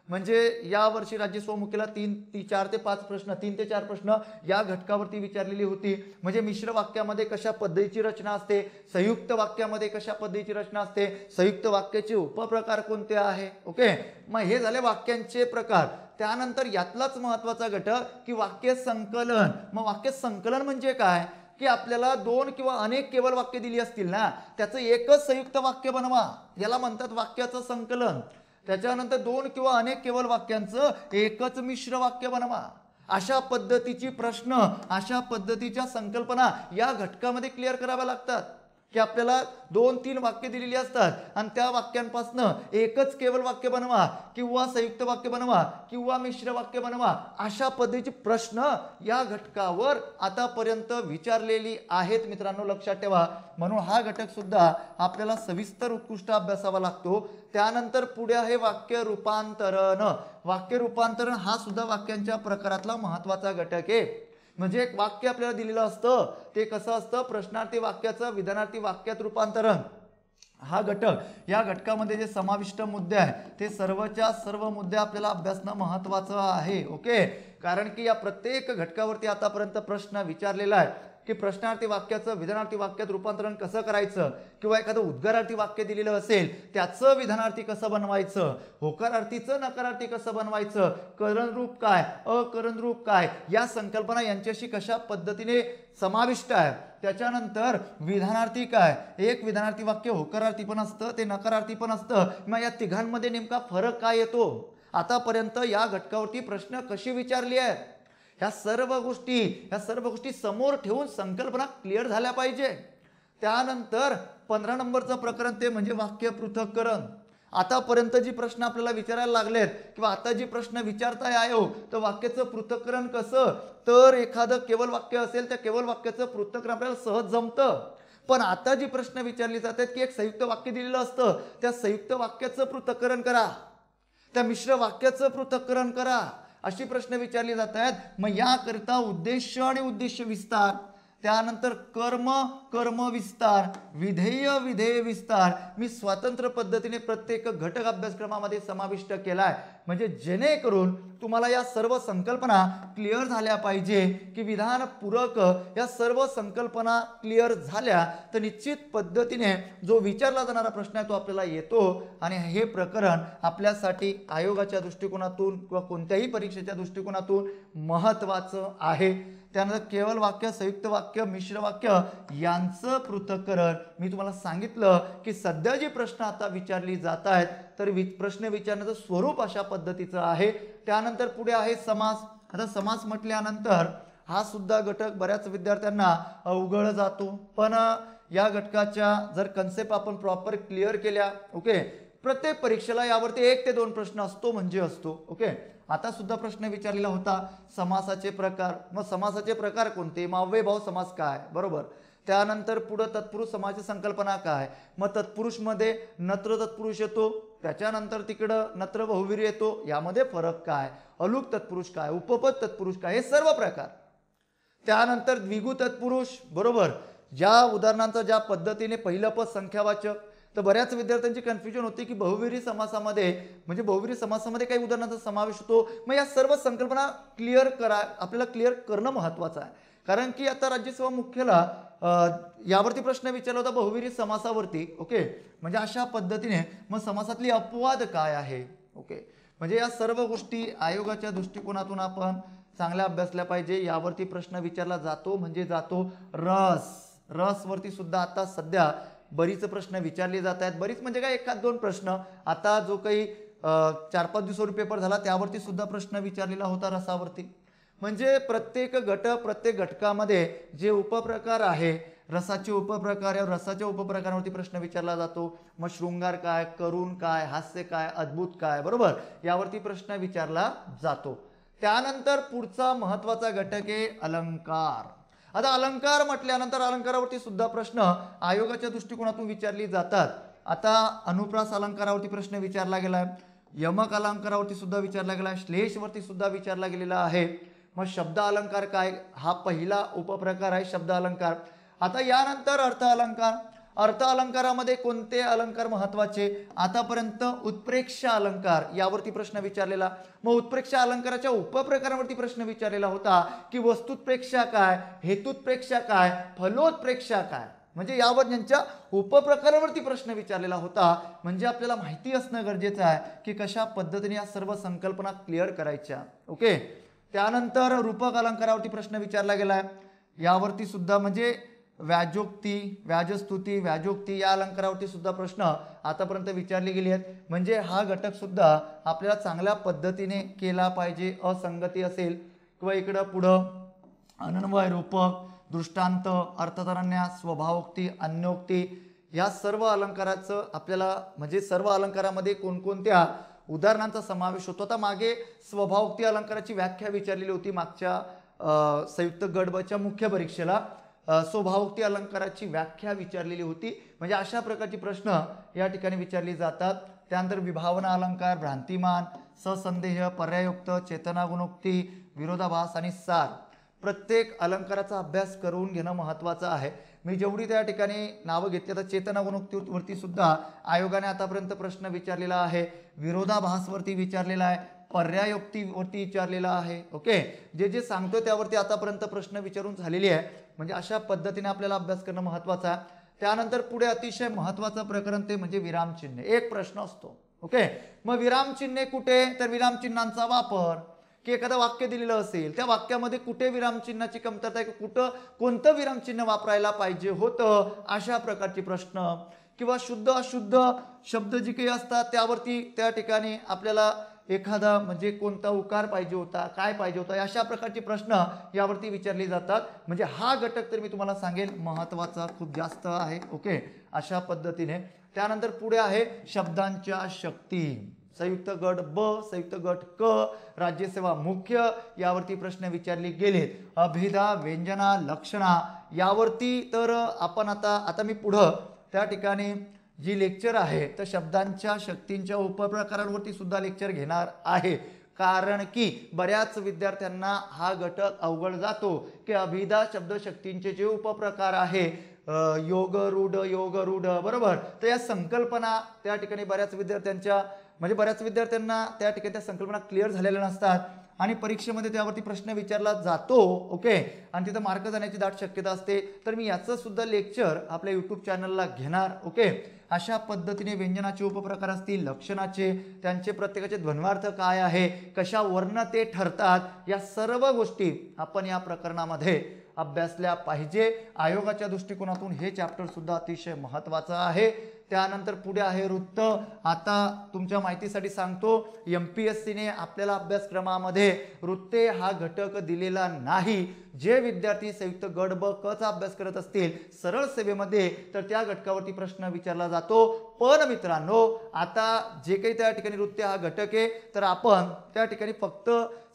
म्हणजे या वर्षी राज्यसेवा मुख्याला 4 ते 5 प्रश्न, 3 ते 4 प्रश्न या घटकावरती विचारलेली होती। म्हणजे मिश्र वाक्यामध्ये कशा पद्धतीची रचना असते, संयुक्त वाक्यामध्ये कशा पद्धतीची रचना असते, संयुक्त वाक्याचे उपप्रकार कोणते आहे। ओके, मग हे झाले वाक्यांचे प्रकार। त्यानंतर यातलाच महत्त्वाचा घटक की वाक्य संकलन। मग वाक्य संकलन म्हणजे काय की आपल्याला 2 किंवा अनेक केवळ वाक्य दिली असतील ना, त्याचं एकच संयुक्त वाक्य बनवा, याला म्हणतात वाक्याचं संकलन। त्याच्यानंतर 2 किंवा अनेक केवळ वाक्यांचं एकच मिश्र वाक्य बनवा। अशा पद्धतीची प्रश्न, अशा पद्धतीच्या संकल्पना या घटकामध्ये क्लिअर कराव्या लागतात की आपल्याला 2-3 वाक्य दिलेली असतात आणि त्या वाक्यांपासनं एकच केवळ वाक्य बनवा किंवा संयुक्त वाक्य बनवा किंवा मिश्र वाक्य बनवा। अशा पद्धतीचे प्रश्न या घटकावर आतापर्यंत विचारलेली आहेत मित्रांनो, लक्षात ठेवा। म्हणून हा घटक सुद्धा आपल्याला सविस्तर उत्कृष्ट अभ्यासावा लागतो। त्यानंतर पुढे आहे वाक्य रूपांतरण। वाक्य रूपांतरण हा सुद्धा वाक्यांच्या प्रकारातला महत्त्वाचा घटक आहे। म्हणजे एक वाक्य आपल्याला दिलेलं असतं, ते कसं असतं, प्रश्नार्थी वाक्याचं विधानार्थी वाक्यात रूपांतरण हा घटक। या घटकामध्ये जे समाविष्ट मुद्दे आहेत ते सर्वच्या सर्व मुद्दे आपल्याला अभ्यासणं महत्त्वाचं आहे। ओके, कारण की या प्रत्येक घटकावरती आतापर्यंत प्रश्न विचारलेला आहे की प्रश्नार्थी वाक्याचं विधानार्थी वाक्यात रूपांतरण कसं करायचं, किंवा एखादं उद्गारार्थी वाक्य दिलेलं असेल त्याचं विधानार्थी कसं बनवायचं, होकारार्थीचं नकारार्थी कसं बनवायचं, करणरूप काय, अकरणरूप काय, या संकल्पना यांच्याशी कशा पद्धतीने समाविष्ट आहे। त्याच्यानंतर विधानार्थी काय, एक विधानार्थी वाक्य होकारार्थी पण असतं, ते नकारार्थी पण असतं, मग या तिघांमध्ये नेमका फरक काय येतो। आतापर्यंत या घटकावरती प्रश्न कशी विचारली आहेत, ह्या सर्व गोष्टी समोर ठेवून संकल्पना क्लिअर झाल्या पाहिजे। त्यानंतर 15 नंबरचं प्रकरण ते म्हणजे वाक्य पृथक्करण। आतापर्यंत जी प्रश्न आपल्याला विचारायला लागलेत किंवा आता जी प्रश्न विचारताय आयो, तर वाक्याचं पृथक्करण कसं, तर एखादं केवळ वाक्य असेल त्या केवळ वाक्याचं पृथक्करण आपल्याला सहज जमतं। पण आता जी प्रश्न विचारली जातात की एक संयुक्त वाक्य दिलेलं असतं, त्या संयुक्त वाक्याचं पृथक्करण करा, त्या मिश्र वाक्याचं पृथक्करण करा, अशी प्रश्न विचारले जात आहेत। मग याकरिता उद्देश आणि उद्देश विस्तार, त्यानंतर कर्म विस्तार, विधेय विस्तार मी स्वतंत्र पद्धतीने प्रत्येक घटक अभ्यासक्रमामध्ये समाविष्ट केलाय। म्हणजे जेणेकरून तुम्हाला या सर्व संकल्पना क्लिअर झाल्या पाहिजे की विधान पूरक या सर्व संकल्पना क्लिअर झाल्या तर निश्चित पद्धतीने जो विचारला जाणारा प्रश्न आहे तो आपल्याला येतो आणि हे प्रकरण आपल्यासाठी आयोगाच्या दृष्टिकोनातून किंवा कोणत्याही परीक्षेच्या दृष्टिकोनातून महत्त्वाचं आहे। त्यानंतर केवळ वाक्य, संयुक्त वाक्य, मिश्र वाक्य यांचं पृथक्करण मी तुम्हाला सांगितलं की सध्या जी प्रश्न आता विचारली जात आहेत तर प्रश्न विचारण्याचं स्वरूप अशा पद्धतीचं आहे। त्यानंतर पुढे आहे समास। आता समास म्हटल्यानंतर हा सुद्धा घटक बऱ्याच विद्यार्थ्यांना अवघड जातो, पण या घटकाच्या जर कन्सेप्ट आपण प्रॉपर क्लिअर केल्या, ओके, प्रत्येक परीक्षेला यावरती 1 ते 2 प्रश्न असतो म्हणजे असतो, ओके। आता सुद्धा प्रश्न विचारलेला होता समासाचे प्रकार, मग समासाचे प्रकार कोणते, मग अव्ययभाव समास काय, बरोबर। त्यानंतर पुढे तत्पुरुष समासाची संकल्पना काय, मग तत्पुरुष मध्ये नत्र तत्पुरुष येतो, त्याच्यानंतर तिकडं नत्र बहुवीर येतो, यामध्ये फरक काय, अलुक तत्पुरुष काय, उपपद तत्पुरुष काय, हे सर्व प्रकार। त्यानंतर द्विगु तत्पुरुष, बरोबर, ज्या उदाहरणांचा ज्या पद्धतीने पहिलं पद संख्यावाचक, तर बऱ्याच विद्यार्थ्यांची कन्फ्युजन होती की बहुविरी समासामध्ये म्हणजे बहुविरी समासामध्ये काही उदाहरणांचा समावेश होतो, मग या सर्व संकल्पना क्लिअर करा, आपल्याला क्लिअर करणं महत्त्वाचं आहे। कारण की आता राज्यसेवा मुख्यला यावरती प्रश्न विचारला होता बहुविरी समासावरती, ओके, म्हणजे अशा पद्धतीने मग समासातली अपवाद काय आहे, ओके, म्हणजे या सर्व गोष्टी आयोगाच्या दृष्टिकोनातून आपण चांगल्या अभ्यासल्या पाहिजे। यावरती प्रश्न विचारला जातो म्हणजे जातो। रस वरती सुद्धा आता सध्या बरीच प्रश्न विचारले जात आहेत, बरीच म्हणजे काय 1-2 प्रश्न, आता जो काही 4-5 दिवसापूर्वी पेपर झाला त्यावरती सुद्धा प्रश्न विचारलेला होता रसावरती। म्हणजे प्रत्येक घटकामध्ये जे उपप्रकार आहे, रसाचे उपप्रकार, या रसाच्या उपप्रकारावरती प्रश्न विचारला जातो। मग शृंगार काय, करुण काय, हास्य काय, अद्भुत काय, बरोबर, यावरती प्रश्न विचारला जातो। त्यानंतर पुढचा महत्त्वाचा घटक आहे अलंकार। आता अलंकार म्हटल्यानंतर अलंकारावरती सुद्धा प्रश्न आयोगाच्या दृष्टिकोनातून विचारली जातात। आता अनुप्रास अलंकारावरती प्रश्न विचारला गेलाय, यमक अलंकारावरती सुद्धा विचारला गेलाय, श्लेषवरती सुद्धा विचारला गेलेला आहे। मग शब्द अलंकार काय, हा पहिला उपप्रकार आहे शब्द अलंकार। आता यानंतर अर्थ अलंकार। अर्थ अलंकारामध्ये कोणते अलंकार महत्वाचे, आतापर्यंत उत्प्रेक्ष अलंकार यावरती प्रश्न विचारलेला, मग उत्प्रेक्ष अलंकाराच्या उपप्रकारावरती प्रश्न विचारलेला होता की वस्तुत्प्रेक्षा काय, हेतुत्प्रेक्षा काय, फलोत्प्रेक्षा काय, म्हणजे यावर यांच्या उपप्रकारावरती प्रश्न विचारलेला होता। म्हणजे आपल्याला माहिती असणं गरजेचं आहे की कशा पद्धतीने या सर्व संकल्पना क्लिअर करायच्या, ओके। त्यानंतर रूपक अलंकारावरती प्रश्न विचारला गेलाय, यावरती सुद्धा म्हणजे व्याजोक्ती, व्याजस्तुती, व्याजोक्ती या अलंकारावरती सुद्धा प्रश्न आतापर्यंत विचारले गेले आहेत। म्हणजे हा घटक सुद्धा आपल्याला चांगल्या पद्धतीने केला पाहिजे। असंगती असेल किंवा इकडं पुढं अनन्वय, रूपक, दृष्टांत, अर्थतरन्यास, स्वभावोक्ती, अन्योक्ती या सर्व अलंकाराचं आपल्याला म्हणजे सर्व अलंकारामध्ये कोणकोणत्या उदाहरणांचा समावेश होतो। आता मागे स्वभावोक्ती अलंकाराची व्याख्या विचारलेली होती मागच्या संयुक्त गट ब च्या मुख्य परीक्षेला, स्वभावोक्ती अलंकाराची व्याख्या विचारलेली होती। म्हणजे अशा प्रकारची प्रश्न या ठिकाणी विचारली जातात। त्यानंतर विभावना अलंकार, भ्रांतिमान, ससंदेह, पर्यायोक्त, चेतनागुणोक्ती, विरोधाभास आणि सार, प्रत्येक अलंकाराचा अभ्यास करून घेणं महत्त्वाचं आहे। मी जेवढी त्या ठिकाणी नावं घेतली, तर चेतनागुणोक्तीवरती सुद्धा आयोगाने आतापर्यंत प्रश्न विचारलेला आहे, विरोधाभासवरती विचारलेला आहे, पर्यायोक्तीवरती विचारलेला आहे, ओके। जे जे सांगतो त्यावरती आतापर्यंत प्रश्न विचारून झालेले आहे। म्हणजे अशा पद्धतीने आपल्याला अभ्यास करणं महत्त्वाचं आहे। त्यानंतर पुढे अतिशय महत्त्वाचं प्रकरण ते म्हणजे विरामचिन्ह। एक प्रश्न असतो, ओके, मग विरामचिन्हे कुठे, तर विरामचिन्हांचा वापर, की एखादं वाक्य दिलेलं असेल त्या वाक्यामध्ये कुठे विरामचिन्हाची कमतरता आहे, कुठं कोणतं विरामचिन्ह वापरायला पाहिजे होतं, अशा प्रकारचे प्रश्न, किंवा शुद्ध अशुद्ध शब्द जे काही असतात त्यावरती त्या ठिकाणी आपल्याला एखादा म्हणजे कोणता उकार पाहिजे होता, काय पाहिजे होता, अशा प्रकारचे प्रश्न यावरती विचारले जातात। म्हणजे हा घटक तर मी तुम्हाला सांगेल महत्त्वाचा खूप जास्त आहे, ओके, अशा पद्धतीने। त्यानंतर पुढे आहे शब्दांच्या शक्ती, संयुक्त गट ब, संयुक्त गट क, राज्यसेवा मुख्य यावरती प्रश्न विचारले गेले। अभिधा, व्यंजना, लक्षणा यावरती तर आपण आता मी पुढं त्या ठिकाणी जी लेक्चर आहे तर शब्दांच्या शक्तींच्या उपप्रकारांवरती सुद्धा लेक्चर घेणार आहे। कारण की बऱ्याच विद्यार्थ्यांना हा घटक अवघड जातो की अभिधा शब्द शक्तींचे जे उपप्रकार आहे, योग रूढ, बरोबर, तर या संकल्पना त्या ठिकाणी बऱ्याच विद्यार्थ्यांच्या म्हणजे बऱ्याच विद्यार्थ्यांना त्या ठिकाणी त्या संकल्पना क्लिअर झालेल्या नसतात आणि परीक्षेमध्ये त्यावरती प्रश्न विचारला जातो. ओके, आणि तिथं मार्क जाण्याची दाट शक्यता असते. तर मी याचं सुद्धा लेक्चर आपल्या यूट्यूब चॅनलला घेणार. ओके, अशा पद्धतीने व्यंजनाचे उपप्रकार असतील, लक्षणाचे, त्यांचे प्रत्येकाचे ध्वन्वार्थ काय आहे, कशा वर्ण ते ठरतात, या सर्व गोष्टी आपण या प्रकरणामध्ये अभ्यासल्या पाहिजे. आयोगाच्या दृष्टिकोनातून हे चॅप्टर सुद्धा अतिशय महत्त्वाचं आहे. त्यानंतर पुढे आहे वृत्त. आता तुमच्या माहितीसाठी सांगतो, MPSC ने आपल्याला अभ्यासक्रमामध्ये वृत्ते हा घटक दिलेला नाही. जे विद्यार्थी संयुक्त गट ब क चा अभ्यास करत असतील सरळ सेवेमध्ये तर त्या घटकावरती प्रश्न विचारला जातो. पण मित्रांनो, आता जे काही त्या ठिकाणी वृत्ते हा घटक आहे तर आपण त्या ठिकाणी फक्त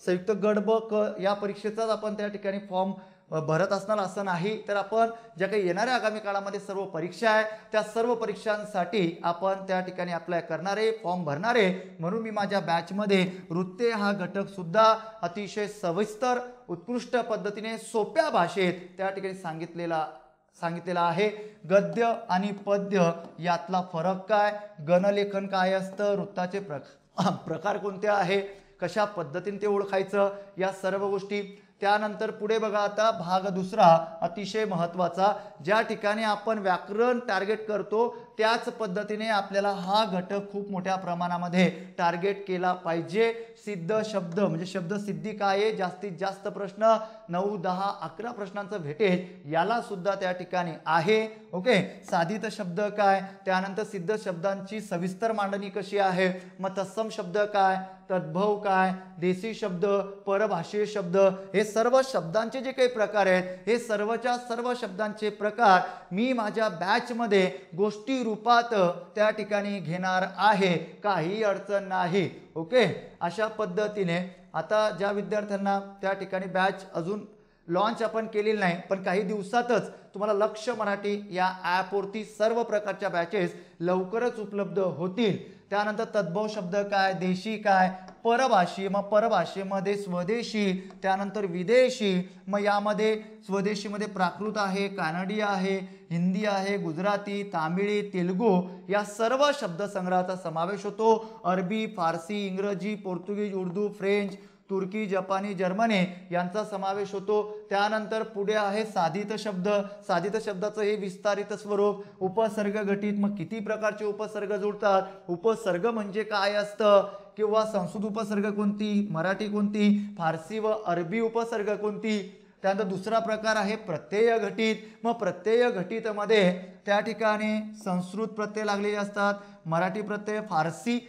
संयुक्त गट ब क या परीक्षेचाच आपण त्या ठिकाणी फॉर्म भरत असणार असं नाही. तर आपण ज्या काही येणाऱ्या आगामी काळामध्ये सर्व परीक्षा आहे त्या सर्व परीक्षांसाठी आपण त्या ठिकाणी अप्लाय करणारे, फॉर्म भरणारे. म्हणून मी माझ्या बॅचमध्ये वृत्ते हा घटक सुद्धा अतिशय सविस्तर उत्कृष्ट पद्धतीने सोप्या भाषेत त्या ठिकाणी सांगितलेला आहे. गद्य आणि पद्य यातला फरक काय, गणलेखन काय असतं, वृत्ताचे प्रकार कोणते आहे, कशा पद्धतीने ते ओळखायचं, या सर्व गोष्टी. त्यानंतर पुढे बघा, आता भाग दुसरा अतिशय महत्त्वाचा, ज्या ठिकाणी आपण व्याकरण टार्गेट करतो त्याच पद्धतीने आपल्याला हा घटक खूप मोठ्या प्रमाणामध्ये टार्गेट केला पाहिजे. सिद्ध शब्द म्हणजे शब्द सिद्धी काय आहे, जास्तीत जास्त प्रश्न 9, 10, 11 प्रश्नांचं भेटेल याला सुद्धा त्या ठिकाणी आहे. ओके, साधित शब्द काय, त्यानंतर सिद्ध शब्दांची सविस्तर मांडणी कशी आहे, मग तत्सम शब्द काय, तद्भव काय, देशी शब्द, परभाषीय शब्द, हे सर्व शब्दांचे जे काही प्रकार आहेत हे सर्वच्या सर्व शब्दांचे प्रकार मी माझ्या बॅचमध्ये गोष्टी रूपात त्या ठिकाणी घेणार आहे. काही अडचण नाही. ओके, अशा पद्धतीने आता ज्या विद्यार्थ्यांना त्या ठिकाणी बॅच अजून लॉन्च आपण केलेली नाही पण काही दिवसातच तुम्हाला लक्ष मराठी या ॲपवरती सर्व प्रकारच्या बॅचेस लवकरच उपलब्ध होतील. त्यानंतर तद्भव शब्द काय, देशी काय, परभाषी, मग परभाषेमध्ये स्वदेशी, त्यानंतर विदेशी, मग यामध्ये स्वदेशीमध्ये प्राकृत आहे, कानडी आहे, हिंदी आहे, गुजराती, तामिळी, तेलुगू या सर्व शब्दसंग्रहाचा समावेश होतो. अरबी, फारसी, इंग्रजी, पोर्तुगीज, उर्दू, फ्रेंच, तुर्की, जपानी, जर्मनी यांचा समावेश होतो. त्यानंतर पुढे आहे साधित शब्द. साधित शब्दाचं हे विस्तारित स्वरूप. उपसर्ग गठीत, मग किती प्रकारचे उपसर्ग जोडतात, उपसर्ग म्हणजे काय असतं, किंवा संस्कृत उपसर्ग कोणती, मराठी कोणती, फारसी व अरबी उपसर्ग कोणती. त्यानंतर दुसरा प्रकार आहे प्रत्यय घटित. मग प्रत्यय घटित मध्ये त्या ठिकाणी संस्कृत प्रत्यय लागलेले असतात, मराठी प्रत्यय, फारसी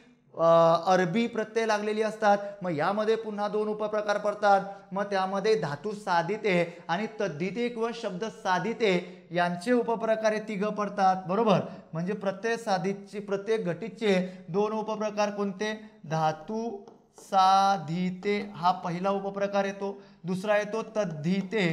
अरबी प्रत्यय लागलेली असतात. मग यामध्ये पुन्हा 2 उपप्रकार पडतात. मग त्यामध्ये धातू साधिते आणि तद्धिते किंवा शब्द साधिते यांचे उपप्रकार हे 3 पडतात. बरोबर, म्हणजे प्रत्यय साधितचे, प्रत्येक घटितचे 2 उपप्रकार कोणते, धातू साधिते हा पहिला उपप्रकार येतो, दुसरा येतो तद्धिते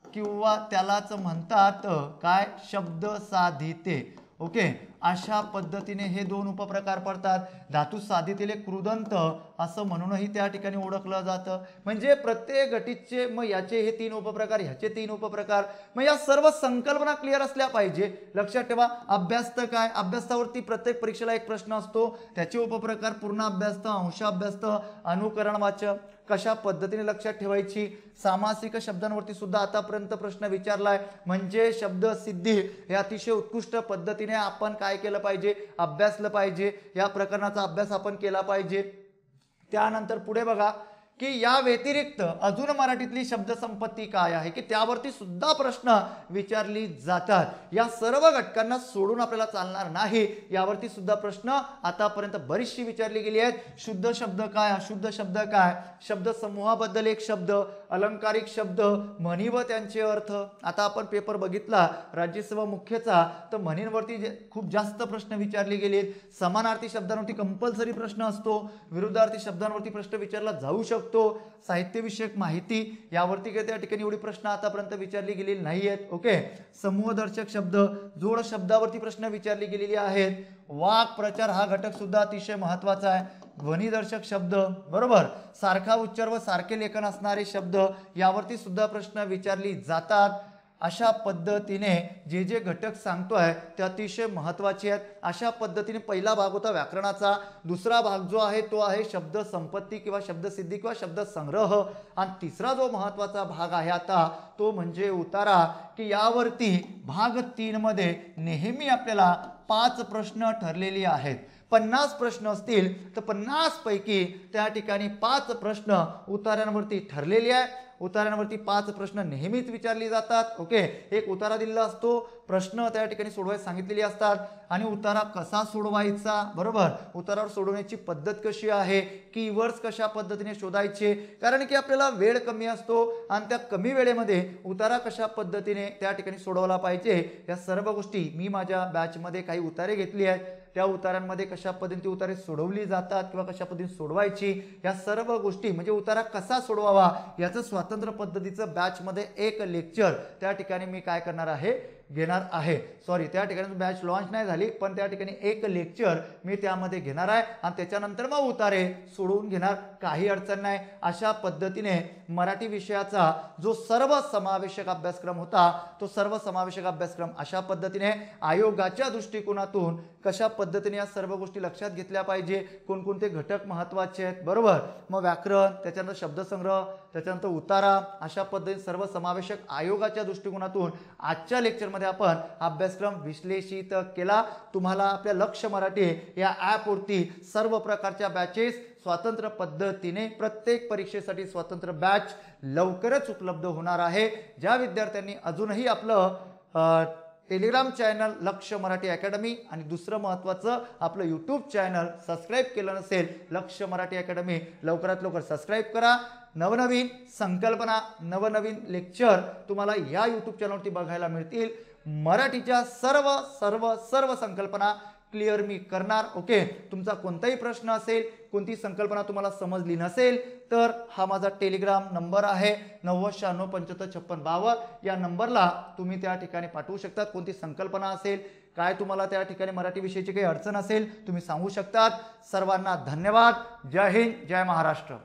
किंवा त्यालाच म्हणतात काय, शब्द साधिते. ओके, अशा पद्धतीने हे 2 उपप्रकार पडतात. धातू साधितेले कृदंत असं म्हणूनही त्या ठिकाणी ओळखलं जातं. म्हणजे प्रत्येक घटितचे मग याचे हे 3 उपप्रकार, ह्याचे 3 उपप्रकार. मग या सर्व संकल्पना क्लिअर असल्या पाहिजे. लक्षात ठेवा, अभ्यासत काय, अभ्यासावरती प्रत्येक परीक्षेला एक प्रश्न असतो, त्याचे उपप्रकार पूर्ण अभ्यासत, अंश अभ्यासत, अनुकरण वाचक कशा पद्धतीने लक्षात ठेवायची. सामासिक शब्दांवरती सुद्धा आतापर्यंत प्रश्न विचारलाय. म्हणजे शब्द सिद्धी हे अतिशय उत्कृष्ट पद्धतीने आपण काय केलं पाहिजे, अभ्यासलं पाहिजे. या प्रकरणाचा अभ्यास आपण केला पाहिजे. त्यानंतर पुढे बघा की या व्यतिरिक्त अजून मराठीतली शब्दसंपत्ती काय आहे की त्यावरती सुद्धा प्रश्न विचारली जातात. या सर्व घटकांना सोडून आपल्याला चालणार नाही. यावरती सुद्धा प्रश्न आतापर्यंत बरीचशी विचारली गेली आहेत. शुद्ध शब्द काय, अशुद्ध शब्द काय, शब्द समूहाबद्दल एक शब्द, अलंकारिक शब्द, म्हणी व त्यांचे अर्थ. आता आपण पेपर बघितला राज्यसेवा मुख्यचा तर म्हणींवरती खूप जास्त प्रश्न विचारले गेलेत. समानार्थी शब्दांवरती कंपल्सरी प्रश्न असतो. विरुद्धार्थी शब्दांवरती प्रश्न विचारला जाऊ शकतो. साहित्यविषयक माहिती यावरती काही त्या ठिकाणी एवढी प्रश्न आतापर्यंत विचारली गेलेली नाही आहेत. ओके, समूहदर्शक शब्द, जोड शब्दावरती प्रश्न विचारली गेलेली आहेत. वाक प्रचार हा घटक सुद्धा अतिशय महत्वाचा आहे. ध्वनिदर्शक शब्द, बरोबर, सारखा उच्चार व सारखे लेखन असणारे शब्द यावरती सुद्धा प्रश्न विचारली जातात. अशा पद्धतीने जे जे घटक सांगतोय ते अतिशय महत्त्वाचे आहेत. अशा पद्धतीने पहिला भाग होता व्याकरणाचा. दुसरा भाग जो आहे तो आहे शब्द संपत्ती किंवा शब्दसिद्धी किंवा शब्द संग्रह. आणि तिसरा जो महत्त्वाचा भाग आहे आता तो म्हणजे उतारा, की यावरती भाग 3 मध्ये नेहमी आपल्याला 5 प्रश्न ठरलेले आहेत. 50 प्रश्न असतील तर 50 पैकी त्या ठिकाणी 5 प्रश्न उतार्यांवरती ठरलेले आहे. उतार्यांवरती 5 प्रश्न नेहमीच विचारले जातात. ओके, एक उतारा दिलेला असतो, प्रश्न त्या ठिकाणी सोडवायला सांगितलेली असतात आणि उतारा कसा सोडवायचा, बरोबर, उतारावर सोडवण्याची पद्धत कशी आहे, कीवर्ड्स कशा पद्धतीने शोधायचे, कारण की आपल्याला वेळ कमी असतो आणि त्या कमी वेळेमध्ये उतारा कशा पद्धतीने त्या ठिकाणी सोडवला पाहिजे, या सर्व गोष्टी मी माझ्या बॅचमध्ये काही उतारे घेतली आहेत. त्या उतारांमध्ये कशा पद्धतीने उतारे सोडवली जातात किंवा कशा पद्धतीने सोडवायची, या सर्व गोष्टी म्हणजे उतारा कसा सोडवावा याचं स्वतंत्र पद्धतीचं बॅचमध्ये एक लेक्चर त्या ठिकाणी मी काय करणार आहे, घेणार आहे. सॉरी, त्या ठिकाणी बॅच लॉन्च नाही झाली, पण त्या ठिकाणी एक लेक्चर मी त्यामध्ये घेणार आहे आणि त्याच्यानंतर मग उतारे सोडवून घेणार, काही अडचण नाही. अशा पद्धतीने मराठी विषयाचा जो सर्वसमावेशक अभ्यासक्रम होता तो सर्वसमावेशक अभ्यासक्रम अशा पद्धतीने आयोगाच्या दृष्टिकोनातून कशा पद्धतीने या सर्व गोष्टी लक्षात घेतल्या पाहिजे, कोणकोणते घटक महत्त्वाचे आहेत, बरोबर, मग व्याकरण, त्याच्यानंतर शब्दसंग्रह, त्याच्यानंतर उतारा, अशा पद्धतीने सर्वसमावेशक आयोगाच्या दृष्टिकोनातून आजच्या लेक्चरमध्ये आपण अभ्यासक्रम विश्लेषित केला. तुम्हाला आपल्या लक्ष मराठी या ॲपवरती सर्व प्रकारच्या बॅचेस स्वतंत्र पद्धतीने प्रत्येक परीक्षेसाठी स्वतंत्र बॅच लवकरच उपलब्ध होणार आहे. ज्या विद्यार्थ्यांनी अजूनही आपलं टेलिग्राम चॅनल लक्ष मराठी अकॅडमी आणि दुसरं महत्त्वाचं आपलं यूट्यूब चॅनल सबस्क्राईब केलं नसेल लक्ष मराठी अकॅडमी, लवकरात लवकर सबस्क्राईब करा. नवनवीन संकल्पना, नवनवीन लेक्चर तुम्हाला या यूट्यूब चॅनलवरती बघायला मिळतील. मराठीच्या सर्व सर्व सर्व संकल्पना क्लिअर मी करणार. ओके, तुमचा कोणताही प्रश्न असेल, कोणती संकल्पना तुम्हाला समजली नसेल तर हा माझा टेलिग्राम नंबर आहे 9096755652. या नंबरला तुम्ही त्या ठिकाणी पाठवू शकता. कोणती संकल्पना असेल, काय तुम्हाला त्या ठिकाणी मराठी विषयाची काही अडचण असेल तुम्ही सांगू शकतात. सर्वांना धन्यवाद. जय हिंद, जय महाराष्ट्र.